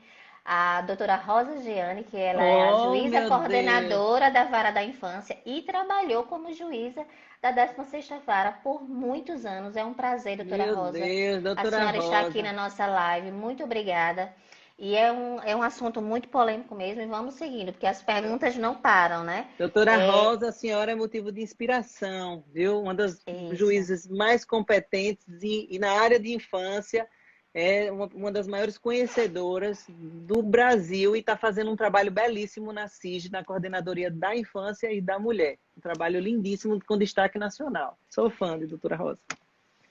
a doutora Rosa Giane, que ela é a Oh, juíza meu Deus! coordenadora da Vara da Infância e trabalhou como juíza da 16ª Vara por muitos anos. É um prazer, doutora Meu Rosa, Deus, a doutora senhora estar aqui Rosa. na nossa live. Muito obrigada. E é um assunto muito polêmico mesmo, e vamos seguindo, porque as perguntas não param, né? Doutora É Rosa, a senhora é motivo de inspiração, viu? Uma das isso. juízes mais competentes e na área de infância, é uma das maiores conhecedoras do Brasil e está fazendo um trabalho belíssimo na CIG, na Coordenadoria da Infância e da Mulher. Um trabalho lindíssimo com destaque nacional. Sou fã de doutora Rosa.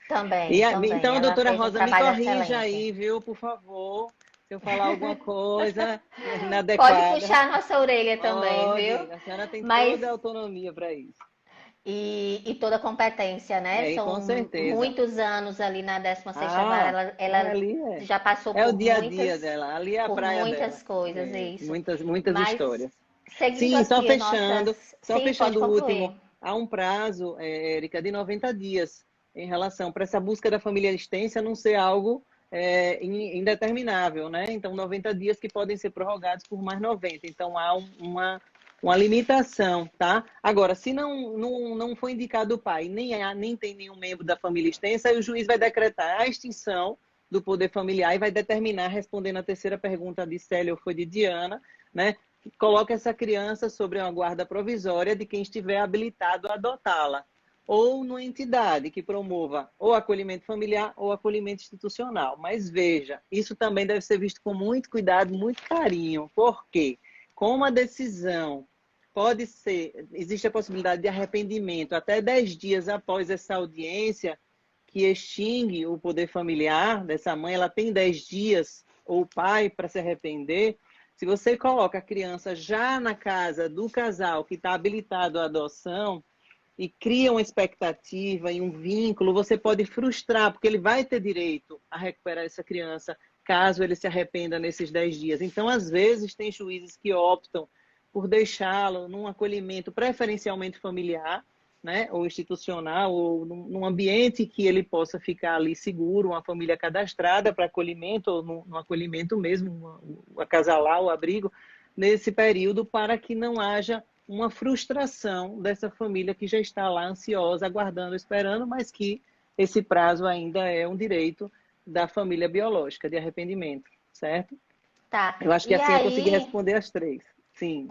Também, também. Então, Ela doutora fez um Rosa, me trabalho corrija excelente. aí, viu, por favor, se eu falar alguma coisa Pode inadequada. puxar nossa orelha também, viu? Pode, a senhora tem Mas toda a autonomia para isso. e toda competência, né? É, e com São certeza. muitos anos ali na 16ª Vara. Ah, ela ali é. já passou É o dia a dia dela, ali é a por praia dela. muitas coisas, é É, isso. muitas Mas histórias. seguindo Sim, aqui as nossas. só Sim, pode fechando o concluir. último, há um prazo, Érica, de 90 dias em relação para essa busca da família extensa não ser algo indeterminável, né? Então, 90 dias que podem ser prorrogados por mais 90. Então, há uma limitação, tá? Agora, se não foi indicado o pai, nem tem nenhum membro da família extensa, aí o juiz vai decretar a extinção do poder familiar e vai determinar, respondendo a terceira pergunta de Célia ou foi de Diana, né? Coloca essa criança sobre uma guarda provisória de quem estiver habilitado a adotá-la, ou numa entidade que promova ou acolhimento familiar ou acolhimento institucional. Mas veja, isso também deve ser visto com muito cuidado, muito carinho, porque como a decisão pode ser, existe a possibilidade de arrependimento até 10 dias após essa audiência, que extingue o poder familiar dessa mãe, ela tem 10 dias, ou o pai, para se arrepender. Se você coloca a criança já na casa do casal que está habilitado à adoção e cria uma expectativa e um vínculo, você pode frustrar, porque ele vai ter direito a recuperar essa criança caso ele se arrependa nesses 10 dias. Então, às vezes, tem juízes que optam por deixá-lo num acolhimento preferencialmente familiar, né, ou institucional, ou num ambiente que ele possa ficar ali seguro, uma família cadastrada para acolhimento, ou num acolhimento mesmo, acasalar, o abrigo, nesse período, para que não haja uma frustração dessa família que já está lá ansiosa, aguardando, esperando, mas que esse prazo ainda é um direito da família biológica, de arrependimento, certo? Tá. Eu acho que E assim eu consegui aí, responder as três. Sim.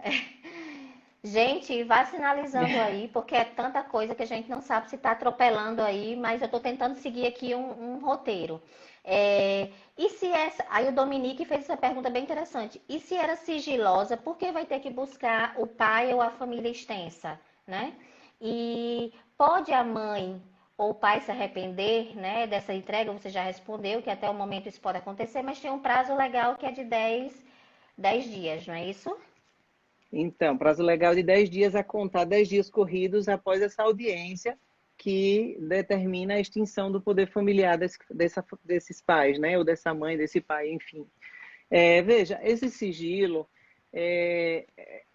gente, vá sinalizando aí, porque é tanta coisa que a gente não sabe se está atropelando aí, mas eu estou tentando seguir aqui um roteiro. E se essa. Aí o Dominique fez essa pergunta bem interessante. E se era sigilosa, por que vai ter que buscar o pai ou a família extensa, né? E pode a mãe ou o pai se arrepender, né, dessa entrega? Você já respondeu que até o momento isso pode acontecer, mas tem um prazo legal que é de 10 dias, não é isso? Então, prazo legal de 10 dias a contar 10 dias corridos após essa audiência que determina a extinção do poder familiar desses pais, né? Ou dessa mãe, desse pai, enfim. Veja, esse sigilo,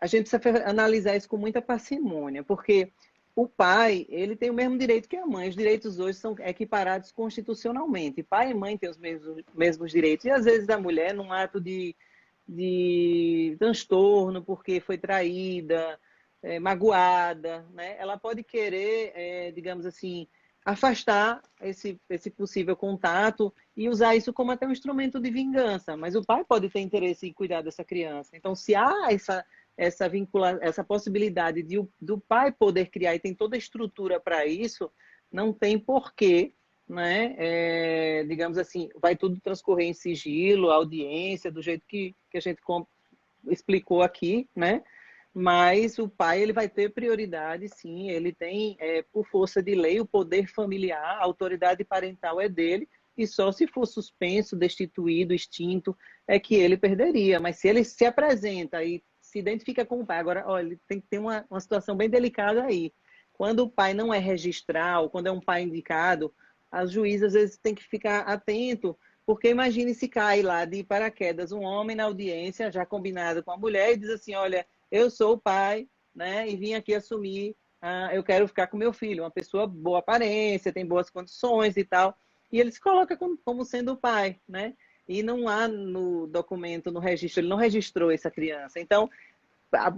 a gente precisa analisar isso com muita parcimônia, porque o pai, ele tem o mesmo direito que a mãe. Os direitos hoje são equiparados constitucionalmente. Pai e mãe têm os mesmos direitos. E às vezes a mulher, num ato de transtorno, porque foi traída, magoada, né? Ela pode querer, digamos assim, afastar esse possível contato e usar isso como até um instrumento de vingança. Mas o pai pode ter interesse em cuidar dessa criança. Então, se há essa possibilidade do pai poder criar e tem toda a estrutura para isso, não tem porquê, né? Digamos assim, vai tudo transcorrer em sigilo, audiência, do jeito que a gente explicou aqui, né? Mas o pai ele vai ter prioridade, sim. Ele tem, por força de lei, o poder familiar, a autoridade parental é dele, e só se for suspenso, destituído, extinto, é que ele perderia. Mas se ele se apresenta e se identifica com o pai, agora, olha, tem que ter uma situação bem delicada aí. Quando o pai não é registral, quando é um pai indicado, as juízes às vezes têm que ficar atento, porque imagine se cai lá de paraquedas um homem na audiência, já combinado com a mulher, e diz assim, olha, eu sou o pai, né, e vim aqui assumir, eu quero ficar com meu filho, uma pessoa boa aparência, tem boas condições e tal, e ele se coloca como sendo o pai, né? e não há no documento, no registro, ele não registrou essa criança. Então,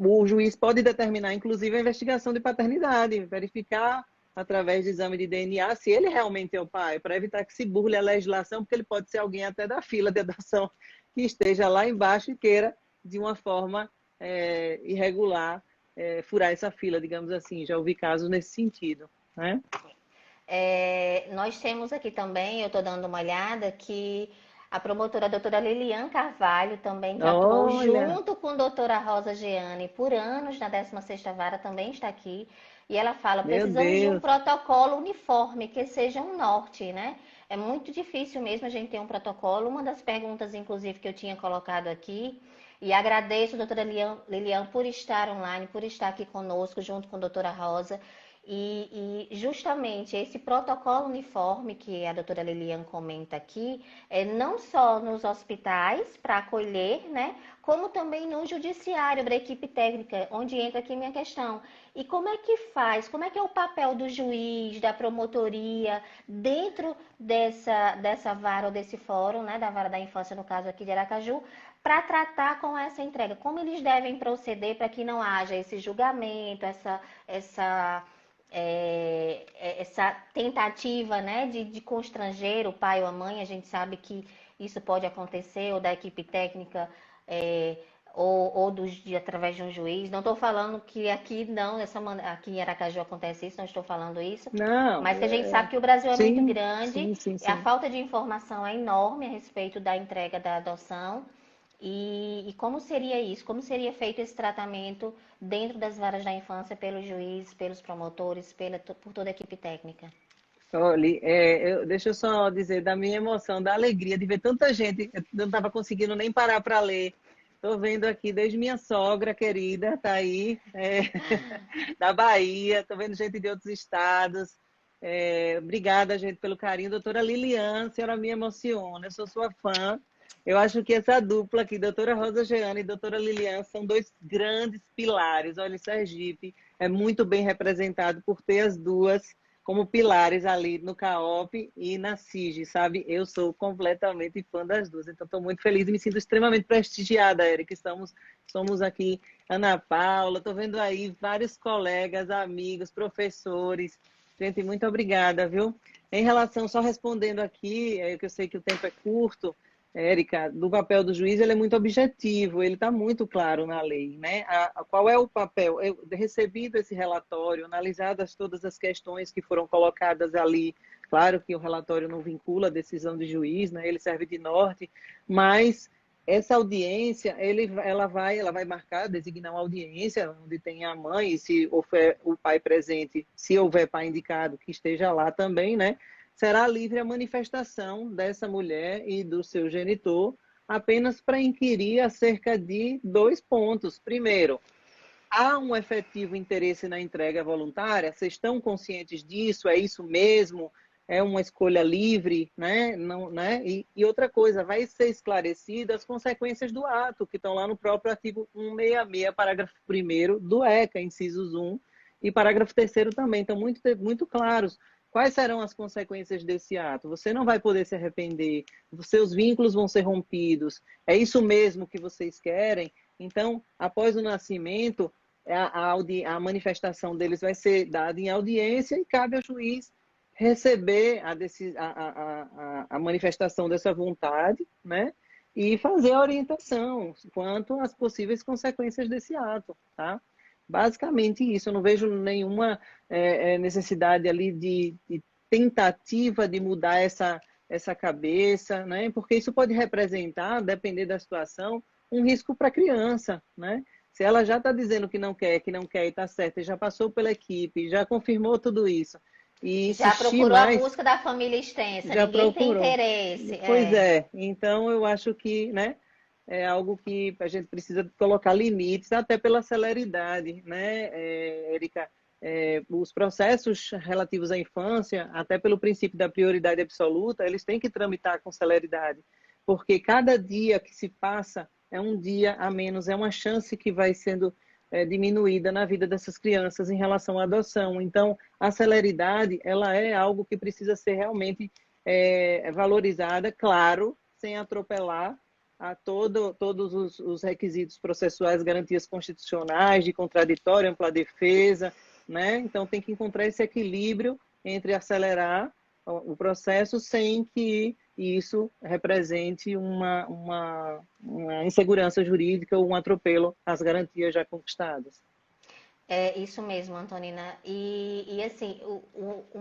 o juiz pode determinar, inclusive, a investigação de paternidade, verificar através de exame de DNA se ele realmente é o pai, para evitar que se burle a legislação, porque ele pode ser alguém até da fila de adoção que esteja lá embaixo e queira, de uma forma irregular, furar essa fila, digamos assim. Já ouvi casos nesse sentido, né? Nós temos aqui também, eu estou dando uma olhada, que a promotora a doutora Lilian Carvalho também, que atuou Olha, junto com a doutora Rosa Geane por anos na 16ª Vara, também está aqui. E ela fala, meu precisamos de um Deus. protocolo uniforme, que seja um norte, né? É muito difícil mesmo a gente ter um protocolo. Uma das perguntas, inclusive, que eu tinha colocado aqui, e agradeço a doutora Lilian por estar online, por estar aqui conosco, junto com a doutora Rosa, e justamente esse protocolo uniforme que a doutora Lilian comenta aqui, não só nos hospitais para acolher, né, como também no judiciário, para a equipe técnica, onde entra aqui minha questão. E como é que faz, como é que é o papel do juiz, da promotoria, dentro dessa vara ou desse fórum, né, da vara da infância, no caso aqui de Aracaju, para tratar com essa entrega? Como eles devem proceder para que não haja esse julgamento, essa tentativa, né, de constranger o pai ou a mãe? A gente sabe que isso pode acontecer, ou da equipe técnica, através de um juiz. Não estou falando que aqui não, aqui em Aracaju acontece isso, não estou falando isso, Não, mas que a gente sabe que o Brasil é muito sim, grande, sim, sim, a sim. falta de informação é enorme a respeito da entrega da adoção. E como seria isso? Como seria feito esse tratamento dentro das varas da infância pelo juiz, pelos promotores, por toda a equipe técnica? Olha, deixa eu só dizer da minha emoção, da alegria de ver tanta gente. Eu não estava conseguindo nem parar para ler. Estou vendo aqui desde minha sogra querida, tá aí, da Bahia. Estou vendo gente de outros estados. Obrigada, gente, pelo carinho. Doutora Lilian, a senhora me emociona. Eu sou sua fã. Eu acho que essa dupla aqui, doutora Rosa Geane e doutora Lilian, são dois grandes pilares. Olha, o Sergipe é muito bem representado por ter as duas como pilares ali no CAOP e na CIG, sabe? Eu sou completamente fã das duas, então estou muito feliz e me sinto extremamente prestigiada, Érica. Somos aqui, Ana Paula, estou vendo aí vários colegas, amigos, professores. Gente, muito obrigada, viu? Em relação, só respondendo aqui, que eu sei que o tempo é curto, Érica, do papel do juiz, ele é muito objetivo, ele está muito claro na lei, né? Qual é o papel? Eu, recebido esse relatório, analisadas todas as questões que foram colocadas ali, claro que o relatório não vincula a decisão de juiz, né? Ele serve de norte, mas essa audiência, ela vai marcar, designar uma audiência onde tem a mãe, e se houver o pai presente, se houver pai indicado, que esteja lá também, né? Será livre a manifestação dessa mulher e do seu genitor apenas para inquirir acerca de 2 pontos. Primeiro, há um efetivo interesse na entrega voluntária? Vocês estão conscientes disso? É isso mesmo? É uma escolha livre, né? Não, né? E outra coisa, vai ser esclarecida as consequências do ato, que estão lá no próprio artigo 166, parágrafo 1º do ECA, incisos 1, e parágrafo 3º também, estão muito claros. Quais serão as consequências desse ato? Você não vai poder se arrepender, os seus vínculos vão ser rompidos. É isso mesmo que vocês querem? Então, após o nascimento, a manifestação deles vai ser dada em audiência e cabe ao juiz receber a manifestação dessa vontade, né? E fazer a orientação quanto às possíveis consequências desse ato, tá? Basicamente isso, eu não vejo nenhuma necessidade ali de tentativa de mudar essa cabeça, né? Porque isso pode representar, depender da situação, um risco para a criança, né? Se ela já está dizendo que não quer e está certa, e já passou pela equipe, já confirmou tudo isso, e Já insistir procurou a mais, busca da família extensa, já ninguém tem procurou. interesse. Pois é, então eu acho que, né, é algo que a gente precisa colocar limites, até pela celeridade, né, Érica? Os processos relativos à infância, até pelo princípio da prioridade absoluta, eles têm que tramitar com celeridade, porque cada dia que se passa é um dia a menos, é uma chance que vai sendo diminuída na vida dessas crianças em relação à adoção. Então, a celeridade, ela é algo que precisa ser realmente valorizada, claro, sem atropelar a todos os requisitos processuais, garantias constitucionais, de contraditório, ampla defesa, né? Então, tem que encontrar esse equilíbrio entre acelerar o processo sem que isso represente uma insegurança jurídica ou um atropelo às garantias já conquistadas. É isso mesmo, Antonina. E assim, o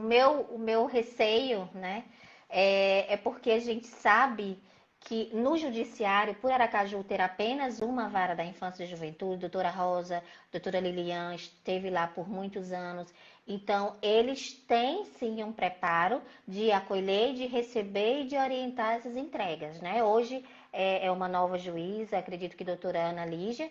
meu receio, né, é porque a gente sabe que no judiciário, por Aracaju ter apenas uma vara da infância e juventude, doutora Rosa, doutora Lilian, esteve lá por muitos anos, então eles têm sim um preparo de acolher, de receber e de orientar essas entregas, né? Hoje é uma nova juíza, acredito que doutora Ana Lígia,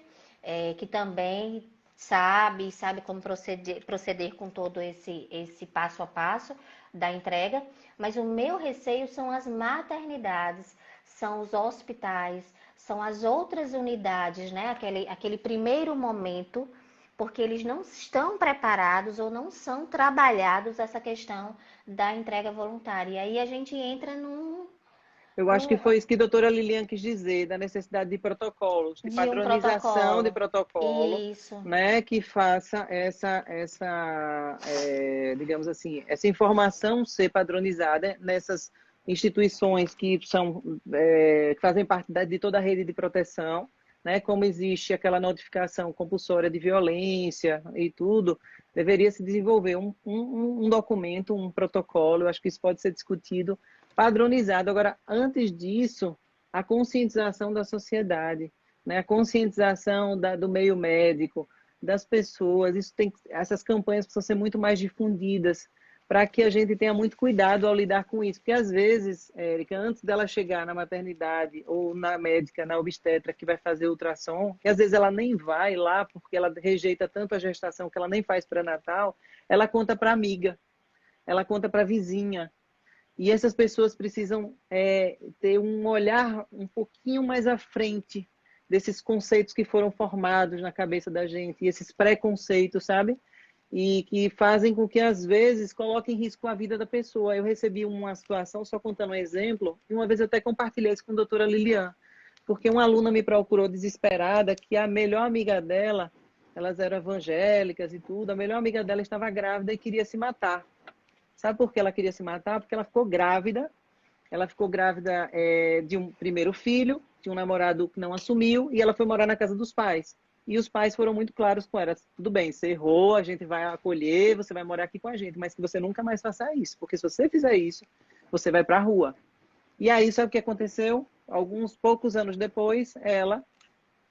que também sabe como proceder com todo esse passo a passo da entrega, mas o meu receio são as maternidades, são os hospitais, são as outras unidades, né? Aquele primeiro momento, porque eles não estão preparados ou não são trabalhados essa questão da entrega voluntária. E aí a gente entra Eu acho que foi isso que a doutora Lilian quis dizer, da necessidade de protocolos, de de um padronização de protocolo. protocolo, Isso. né, que faça digamos assim, essa informação ser padronizada nessas instituições que que fazem parte de toda a rede de proteção, né, como existe aquela notificação compulsória de violência e tudo, deveria se desenvolver um documento, um protocolo, eu acho que isso pode ser discutido padronizado. Agora, antes disso, a conscientização da sociedade, né? A conscientização do meio médico, das pessoas, essas campanhas precisam ser muito mais difundidas para que a gente tenha muito cuidado ao lidar com isso. Porque, às vezes, Érica, antes dela chegar na maternidade ou na médica, na obstetra, que vai fazer ultrassom, que às vezes ela nem vai lá porque ela rejeita tanto a gestação que ela nem faz pré-natal, ela conta para amiga, ela conta para vizinha. E essas pessoas precisam ter um olhar um pouquinho mais à frente desses conceitos que foram formados na cabeça da gente, e esses preconceitos, sabe? E que fazem com que, às vezes, coloquem em risco a vida da pessoa. Eu recebi uma situação, só contando um exemplo, e uma vez eu até compartilhei isso com a doutora Lilian, porque uma aluna me procurou desesperada que a melhor amiga dela, elas eram evangélicas e tudo, a melhor amiga dela estava grávida e queria se matar. Sabe por que ela queria se matar? Porque ela ficou grávida. Ela ficou grávida de um primeiro filho, de um namorado que não assumiu, e ela foi morar na casa dos pais. E os pais foram muito claros com ela. Tudo bem, você errou, a gente vai acolher, você vai morar aqui com a gente, mas que você nunca mais faça isso. Porque se você fizer isso, você vai para a rua. E aí, sabe o que aconteceu? Alguns poucos anos depois, ela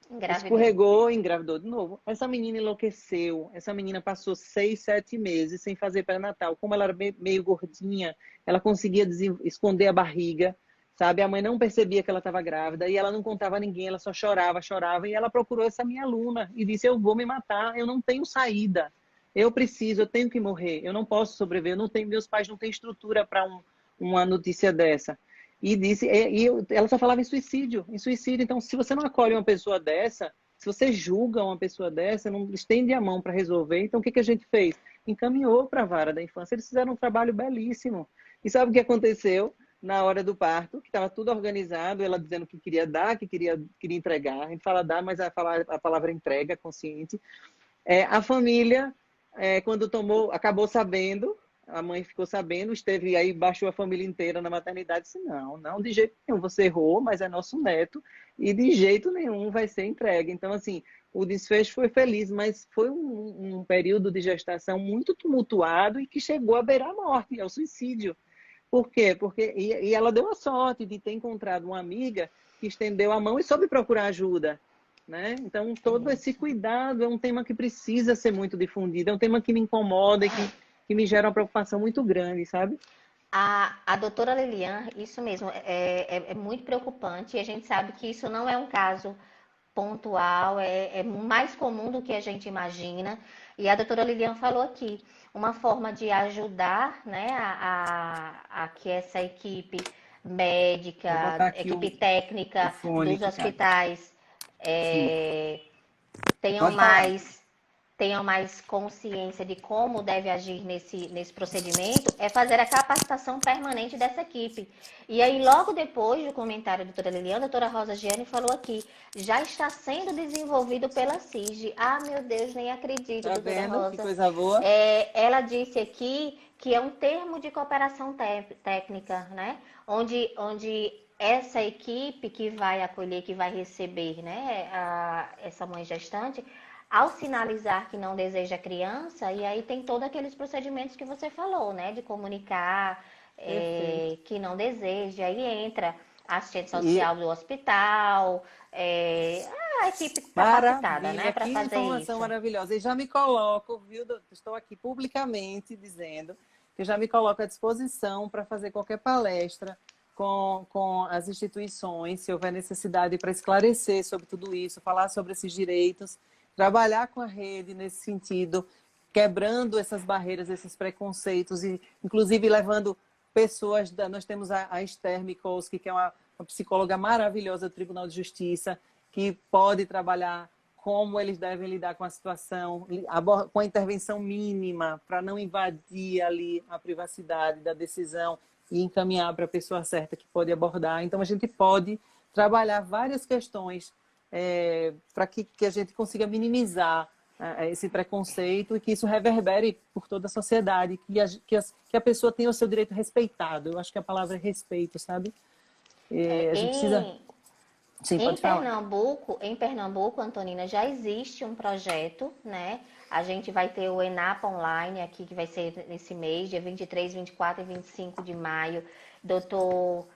Engravidou. escorregou e engravidou de novo. Essa menina enlouqueceu. Essa menina passou 6, 7 meses sem fazer pré-natal. Como ela era meio gordinha, ela conseguia esconder a barriga, sabe? A mãe não percebia que ela estava grávida e ela não contava a ninguém, ela só chorava, chorava. E ela procurou essa minha aluna e disse: eu vou me matar, eu não tenho saída. Eu preciso, eu tenho que morrer, eu não posso sobreviver, eu não tenho, meus pais não têm estrutura para uma notícia dessa. E disse, ela só falava em suicídio, em suicídio. Então, se você não acolhe uma pessoa dessa, se você julga uma pessoa dessa, não estende a mão para resolver, então o que a gente fez? Encaminhou para a vara da infância. Eles fizeram um trabalho belíssimo. E sabe o que aconteceu na hora do parto? Que estava tudo organizado, ela dizendo que queria dar, que queria entregar. A gente fala dar, mas a palavra entrega, consciente. A família, quando acabou sabendo, a mãe ficou sabendo, esteve aí, baixou a família inteira na maternidade, disse: não, não, de jeito nenhum, você errou, mas é nosso neto, e de jeito nenhum vai ser entregue. Então, assim, o desfecho foi feliz, mas foi um período de gestação muito tumultuado e que chegou a beirar a morte, ao suicídio. Por quê? E ela deu a sorte de ter encontrado uma amiga que estendeu a mão e soube procurar ajuda. Né? Então, todo esse cuidado é um tema que precisa ser muito difundido, é um tema que me incomoda e que me gera uma preocupação muito grande, sabe? A doutora Lilian, isso mesmo, é muito preocupante e a gente sabe que isso não é um caso pontual, é mais comum do que a gente imagina. E a doutora Lilian falou aqui, uma forma de ajudar, né, a que essa equipe Vou médica, botar aqui equipe o técnica fone dos aqui, cara. hospitais Sim. tenham Pode falar. tenham mais consciência de como deve agir nesse procedimento, é fazer a capacitação permanente dessa equipe. E aí, logo depois do comentário da doutora Liliana, a doutora Rosa Gianni falou aqui, já está sendo desenvolvido pela CISG. Ah, meu Deus, nem acredito, Tá doutora vendo? Que Rosa. coisa boa. Ela disse aqui que é um termo de cooperação técnica, né? Onde essa equipe que vai acolher, que vai receber, né, essa mãe gestante, ao sinalizar que não deseja a criança, e aí tem todos aqueles procedimentos que você falou, né? De comunicar que não deseja, aí entra a assistente social do hospital, a equipe capacitada, né? Maravilha, Para que fazer informação isso. maravilhosa. E já me coloco, viu? Estou aqui publicamente dizendo que já me coloco à disposição para fazer qualquer palestra com as instituições, se houver necessidade para esclarecer sobre tudo isso, falar sobre esses direitos, trabalhar com a rede nesse sentido, quebrando essas barreiras, esses preconceitos, e inclusive levando pessoas. Nós temos a Esther Mikolski, que é uma psicóloga maravilhosa do Tribunal de Justiça, que pode trabalhar como eles devem lidar com a situação, com a intervenção mínima, para não invadir ali a privacidade da decisão e encaminhar para a pessoa certa que pode abordar. Então, a gente pode trabalhar várias questões para que a gente consiga minimizar esse preconceito e que isso reverbere por toda a sociedade, que a pessoa tenha o seu direito respeitado. Eu acho que a palavra é respeito, sabe? A gente precisa... Sim, pode falar. Em Pernambuco, Antonina, já existe um projeto, né? A gente vai ter o ENAP Online aqui, que vai ser nesse mês, dia 23, 24 e 25 de maio. Doutor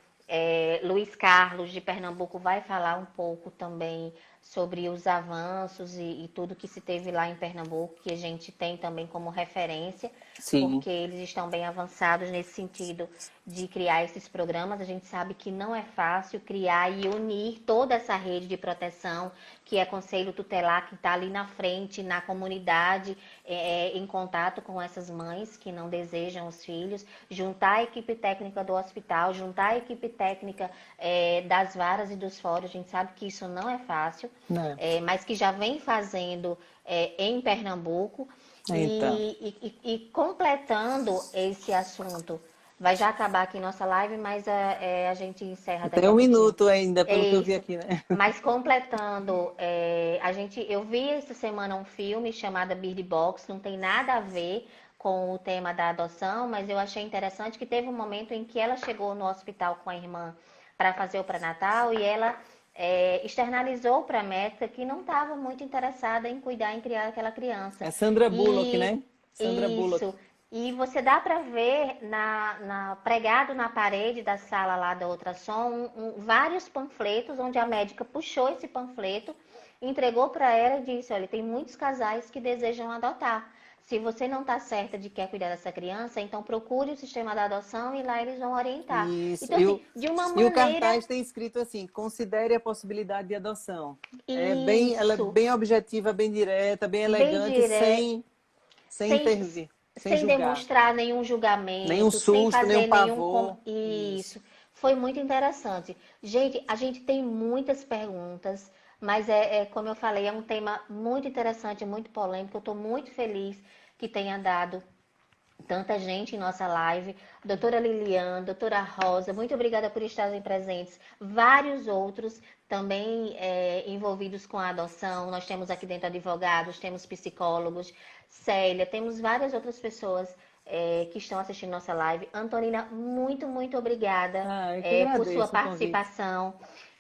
Luiz Carlos, de Pernambuco, vai falar um pouco também sobre os avanços e tudo que se teve lá em Pernambuco, que a gente tem também como referência, Sim. porque eles estão bem avançados nesse sentido de criar esses programas. A gente sabe que não é fácil criar e unir toda essa rede de proteção, que é Conselho Tutelar, que está ali na frente, na comunidade, em contato com essas mães que não desejam os filhos, juntar a equipe técnica do hospital, juntar a equipe técnica das varas e dos fóruns. A gente sabe que isso não é fácil, mas que já vem fazendo em Pernambuco. Então. E completando esse assunto, vai já acabar aqui nossa live, mas a gente encerra daqui Tem a um pouquinho. minuto ainda, pelo que eu vi Isso. aqui, né? Mas completando, eu vi essa semana um filme chamado Bird Box, não tem nada a ver com o tema da adoção, mas eu achei interessante que teve um momento em que ela chegou no hospital com a irmã para fazer o pré-natal e ela externalizou para a médica que não estava muito interessada em cuidar, em criar aquela criança. É Sandra Bullock, E né? Sandra Bullock. isso. E você dá para ver pregado na parede da sala lá da ultrassom vários panfletos onde a médica puxou esse panfleto, entregou para ela e disse: olha, tem muitos casais que desejam adotar. Se você não está certa de que quer cuidar dessa criança, então procure o sistema da adoção e lá eles vão orientar. Isso. Então, assim, de uma E o maneira. cartaz tem escrito assim: considere a possibilidade de adoção. Ela é Isso. bem objetiva, bem direta, bem Bem elegante, direto. sem intervir, sem Sem julgar. demonstrar nenhum Nenhum julgamento, sem susto, nenhum fazer nenhum. pavor. Isso. Foi muito interessante. Gente, a gente tem muitas perguntas, mas como eu falei, é um tema muito interessante, muito polêmico. Eu estou muito feliz que tenha dado tanta gente em nossa live. Doutora Liliane, doutora Rosa, muito obrigada por estarem presentes. Vários outros também envolvidos com a adoção. Nós temos aqui dentro advogados, temos psicólogos, Célia, temos várias outras pessoas que estão assistindo nossa live. Antonina, muito, muito obrigada Eu que agradeço por sua o convite. participação.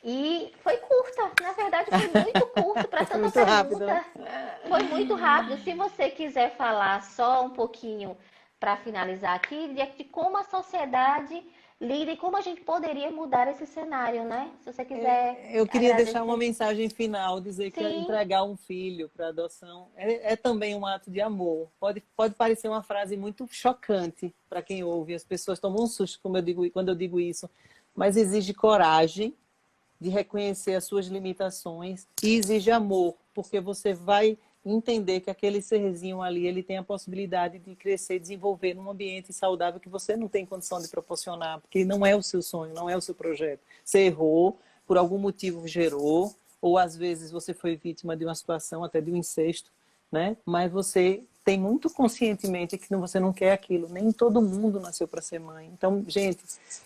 E foi curta, na verdade foi muito curto para Foi tanta muito rápido, pergunta. né? Foi muito rápido. Se você quiser falar só um pouquinho para finalizar aqui, de como a sociedade lida e como a gente poderia mudar esse cenário, né? Se você quiser Eu queria deixar uma agradecer. mensagem final, dizer que Sim, entregar um filho para adoção é também um ato de amor. Pode parecer uma frase muito chocante para quem ouve, as pessoas tomam um susto quando eu digo isso, mas exige coragem de reconhecer as suas limitações e exige amor, porque você vai entender que aquele serzinho ali, ele tem a possibilidade de crescer e desenvolver num ambiente saudável que você não tem condição de proporcionar, porque não é o seu sonho, não é o seu projeto. Você errou, por algum motivo gerou, ou às vezes você foi vítima de uma situação até de um incesto, né? Mas você tem muito conscientemente que você não quer aquilo. Nem todo mundo nasceu para ser mãe. Então, gente,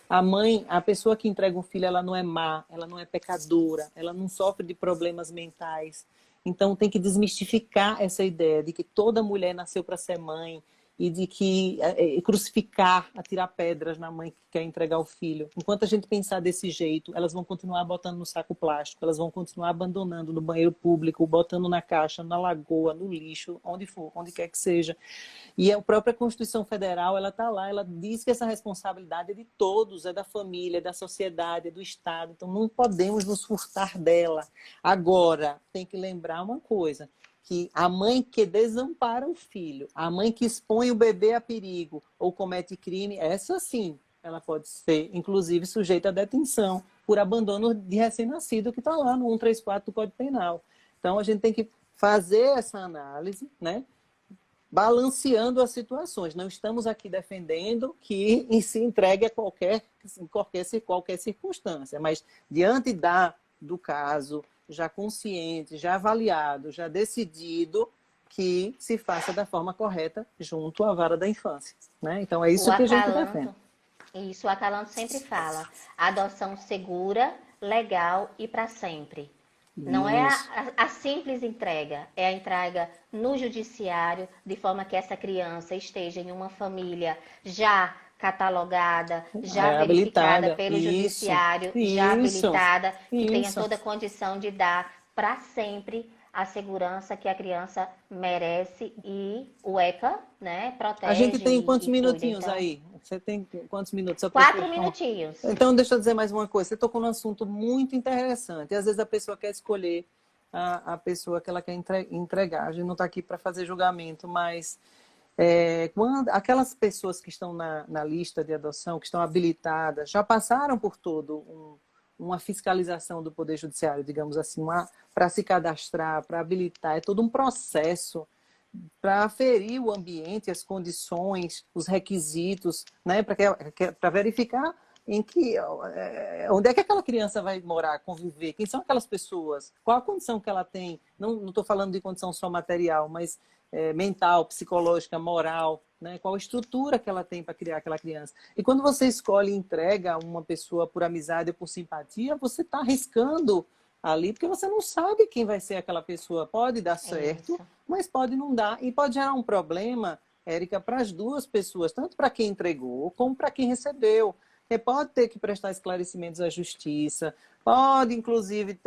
a mãe, a pessoa que entrega um filho, ela não é má, ela não é pecadora, ela não sofre de problemas mentais. Então, tem que desmistificar essa ideia de que toda mulher nasceu para ser mãe e de que crucificar, atirar pedras na mãe que quer entregar o filho. Enquanto a gente pensar desse jeito, elas vão continuar botando no saco plástico, elas vão continuar abandonando no banheiro público, botando na caixa, na lagoa, no lixo, onde for, onde quer que seja. E a própria Constituição Federal, ela está lá, ela diz que essa responsabilidade é de todos, é da família, é da sociedade, é do Estado. Então, não podemos nos furtar dela. Agora, tem que lembrar uma coisa, que a mãe que desampara o filho, a mãe que expõe o bebê a perigo ou comete crime, essa sim, ela pode ser, inclusive, sujeita a detenção por abandono de recém-nascido, que está lá no 134 do Código Penal. Então, a gente tem que fazer essa análise, né? Balanceando as situações. Não estamos aqui defendendo que se entregue a qualquer circunstância, mas diante do caso, já consciente, já avaliado, já decidido, que se faça da forma correta junto à vara da infância, né? Então é isso que a gente defende. Isso, o Acalanto sempre fala. Adoção segura, legal e para sempre. Não é a simples entrega, é a entrega no judiciário, de forma que essa criança esteja em uma família já catalogada, já verificada pelo judiciário, já habilitada, que tenha toda a condição de dar para sempre a segurança que a criança merece e o ECA, né, protege. A gente tem quantos minutinhos então... aí? Você tem quantos minutos? 4 minutinhos. Então, deixa eu dizer mais uma coisa. Você tocou num assunto muito interessante. Às vezes a pessoa quer escolher a pessoa que ela quer entregar. A gente não está aqui para fazer julgamento, mas aquelas pessoas que estão na lista de adoção, que estão habilitadas, já passaram por uma fiscalização do Poder Judiciário, digamos assim, para se cadastrar, para habilitar. É todo um processo para aferir o ambiente, as condições, os requisitos, né, para verificar onde é que aquela criança vai morar, conviver, quem são aquelas pessoas, qual a condição que ela tem. Não estou falando de condição só material, mas mental, psicológica, moral, né, qual a estrutura que ela tem para criar aquela criança. E quando você escolhe e entrega uma pessoa por amizade ou por simpatia, você está arriscando ali, porque você não sabe quem vai ser aquela pessoa. Pode dar certo, mas pode não dar. E pode gerar um problema, Érica, para as duas pessoas, tanto para quem entregou como para quem recebeu. Porque pode ter que prestar esclarecimentos à justiça, pode, inclusive,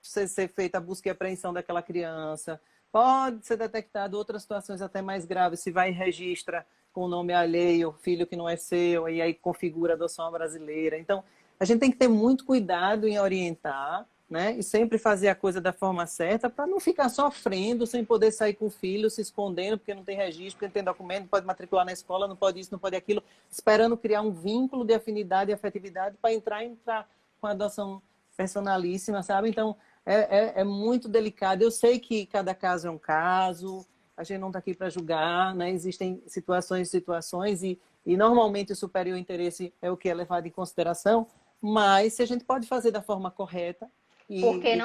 ser feita a busca e apreensão daquela criança, pode ser detectado outras situações até mais graves, se vai e registra com o nome alheio, filho que não é seu, e aí configura a adoção brasileira. Então, a gente tem que ter muito cuidado em orientar, né? E sempre fazer a coisa da forma certa para não ficar sofrendo, sem poder sair com o filho, se escondendo porque não tem registro, porque não tem documento, não pode matricular na escola, não pode isso, não pode aquilo, esperando criar um vínculo de afinidade e afetividade para entrar com a adoção personalíssima, sabe? Então, é muito delicado. Eu sei que cada caso é um caso, a gente não está aqui para julgar, né? Existem situações e normalmente o superior interesse é o que é levado em consideração, mas se a gente pode fazer da forma correta, e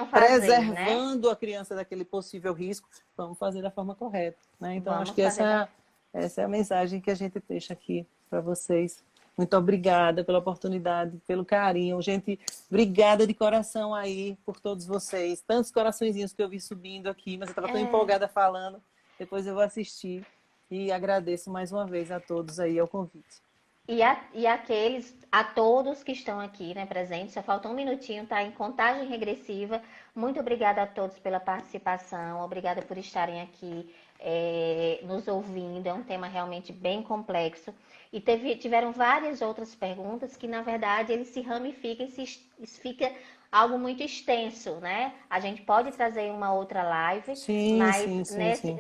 preservando, né, a criança daquele possível risco, vamos fazer da forma correta, né? Então, acho que essa é a mensagem que a gente deixa aqui para vocês. Muito obrigada pela oportunidade, pelo carinho. Gente, obrigada de coração aí por todos vocês. Tantos coraçõezinhos que eu vi subindo aqui, mas eu estava tão empolgada falando. Depois eu vou assistir e agradeço mais uma vez a todos aí ao convite. A todos que estão aqui, né, presentes, só falta um minutinho, tá em contagem regressiva. Muito obrigada a todos pela participação, obrigada por estarem aqui nos ouvindo. É um tema realmente bem complexo. E tiveram várias outras perguntas que, na verdade, ele se ramifica e fica algo muito extenso, né? A gente pode trazer uma outra live,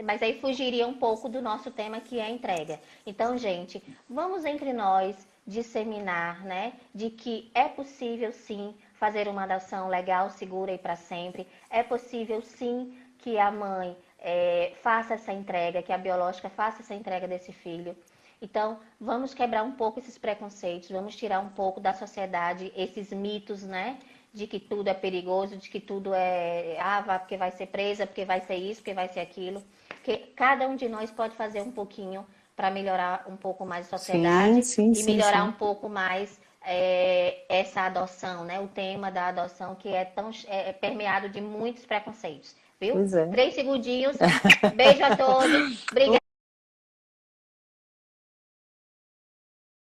mas aí fugiria um pouco do nosso tema, que é a entrega. Então, gente, vamos entre nós disseminar, né, de que é possível, sim, fazer uma adoção legal, segura e para sempre. É possível, sim, que a mãe faça essa entrega, que a biológica faça essa entrega desse filho. Então, vamos quebrar um pouco esses preconceitos, vamos tirar um pouco da sociedade esses mitos, né? De que tudo é perigoso, de que tudo é... porque vai ser presa, porque vai ser isso, porque vai ser aquilo. porque cada um de nós pode fazer um pouquinho para melhorar um pouco mais a sociedade e melhorar um pouco mais essa adoção, né? O tema da adoção que é tão permeado de muitos preconceitos, viu? 3 segundinhos. Beijo a todos. Obrigada.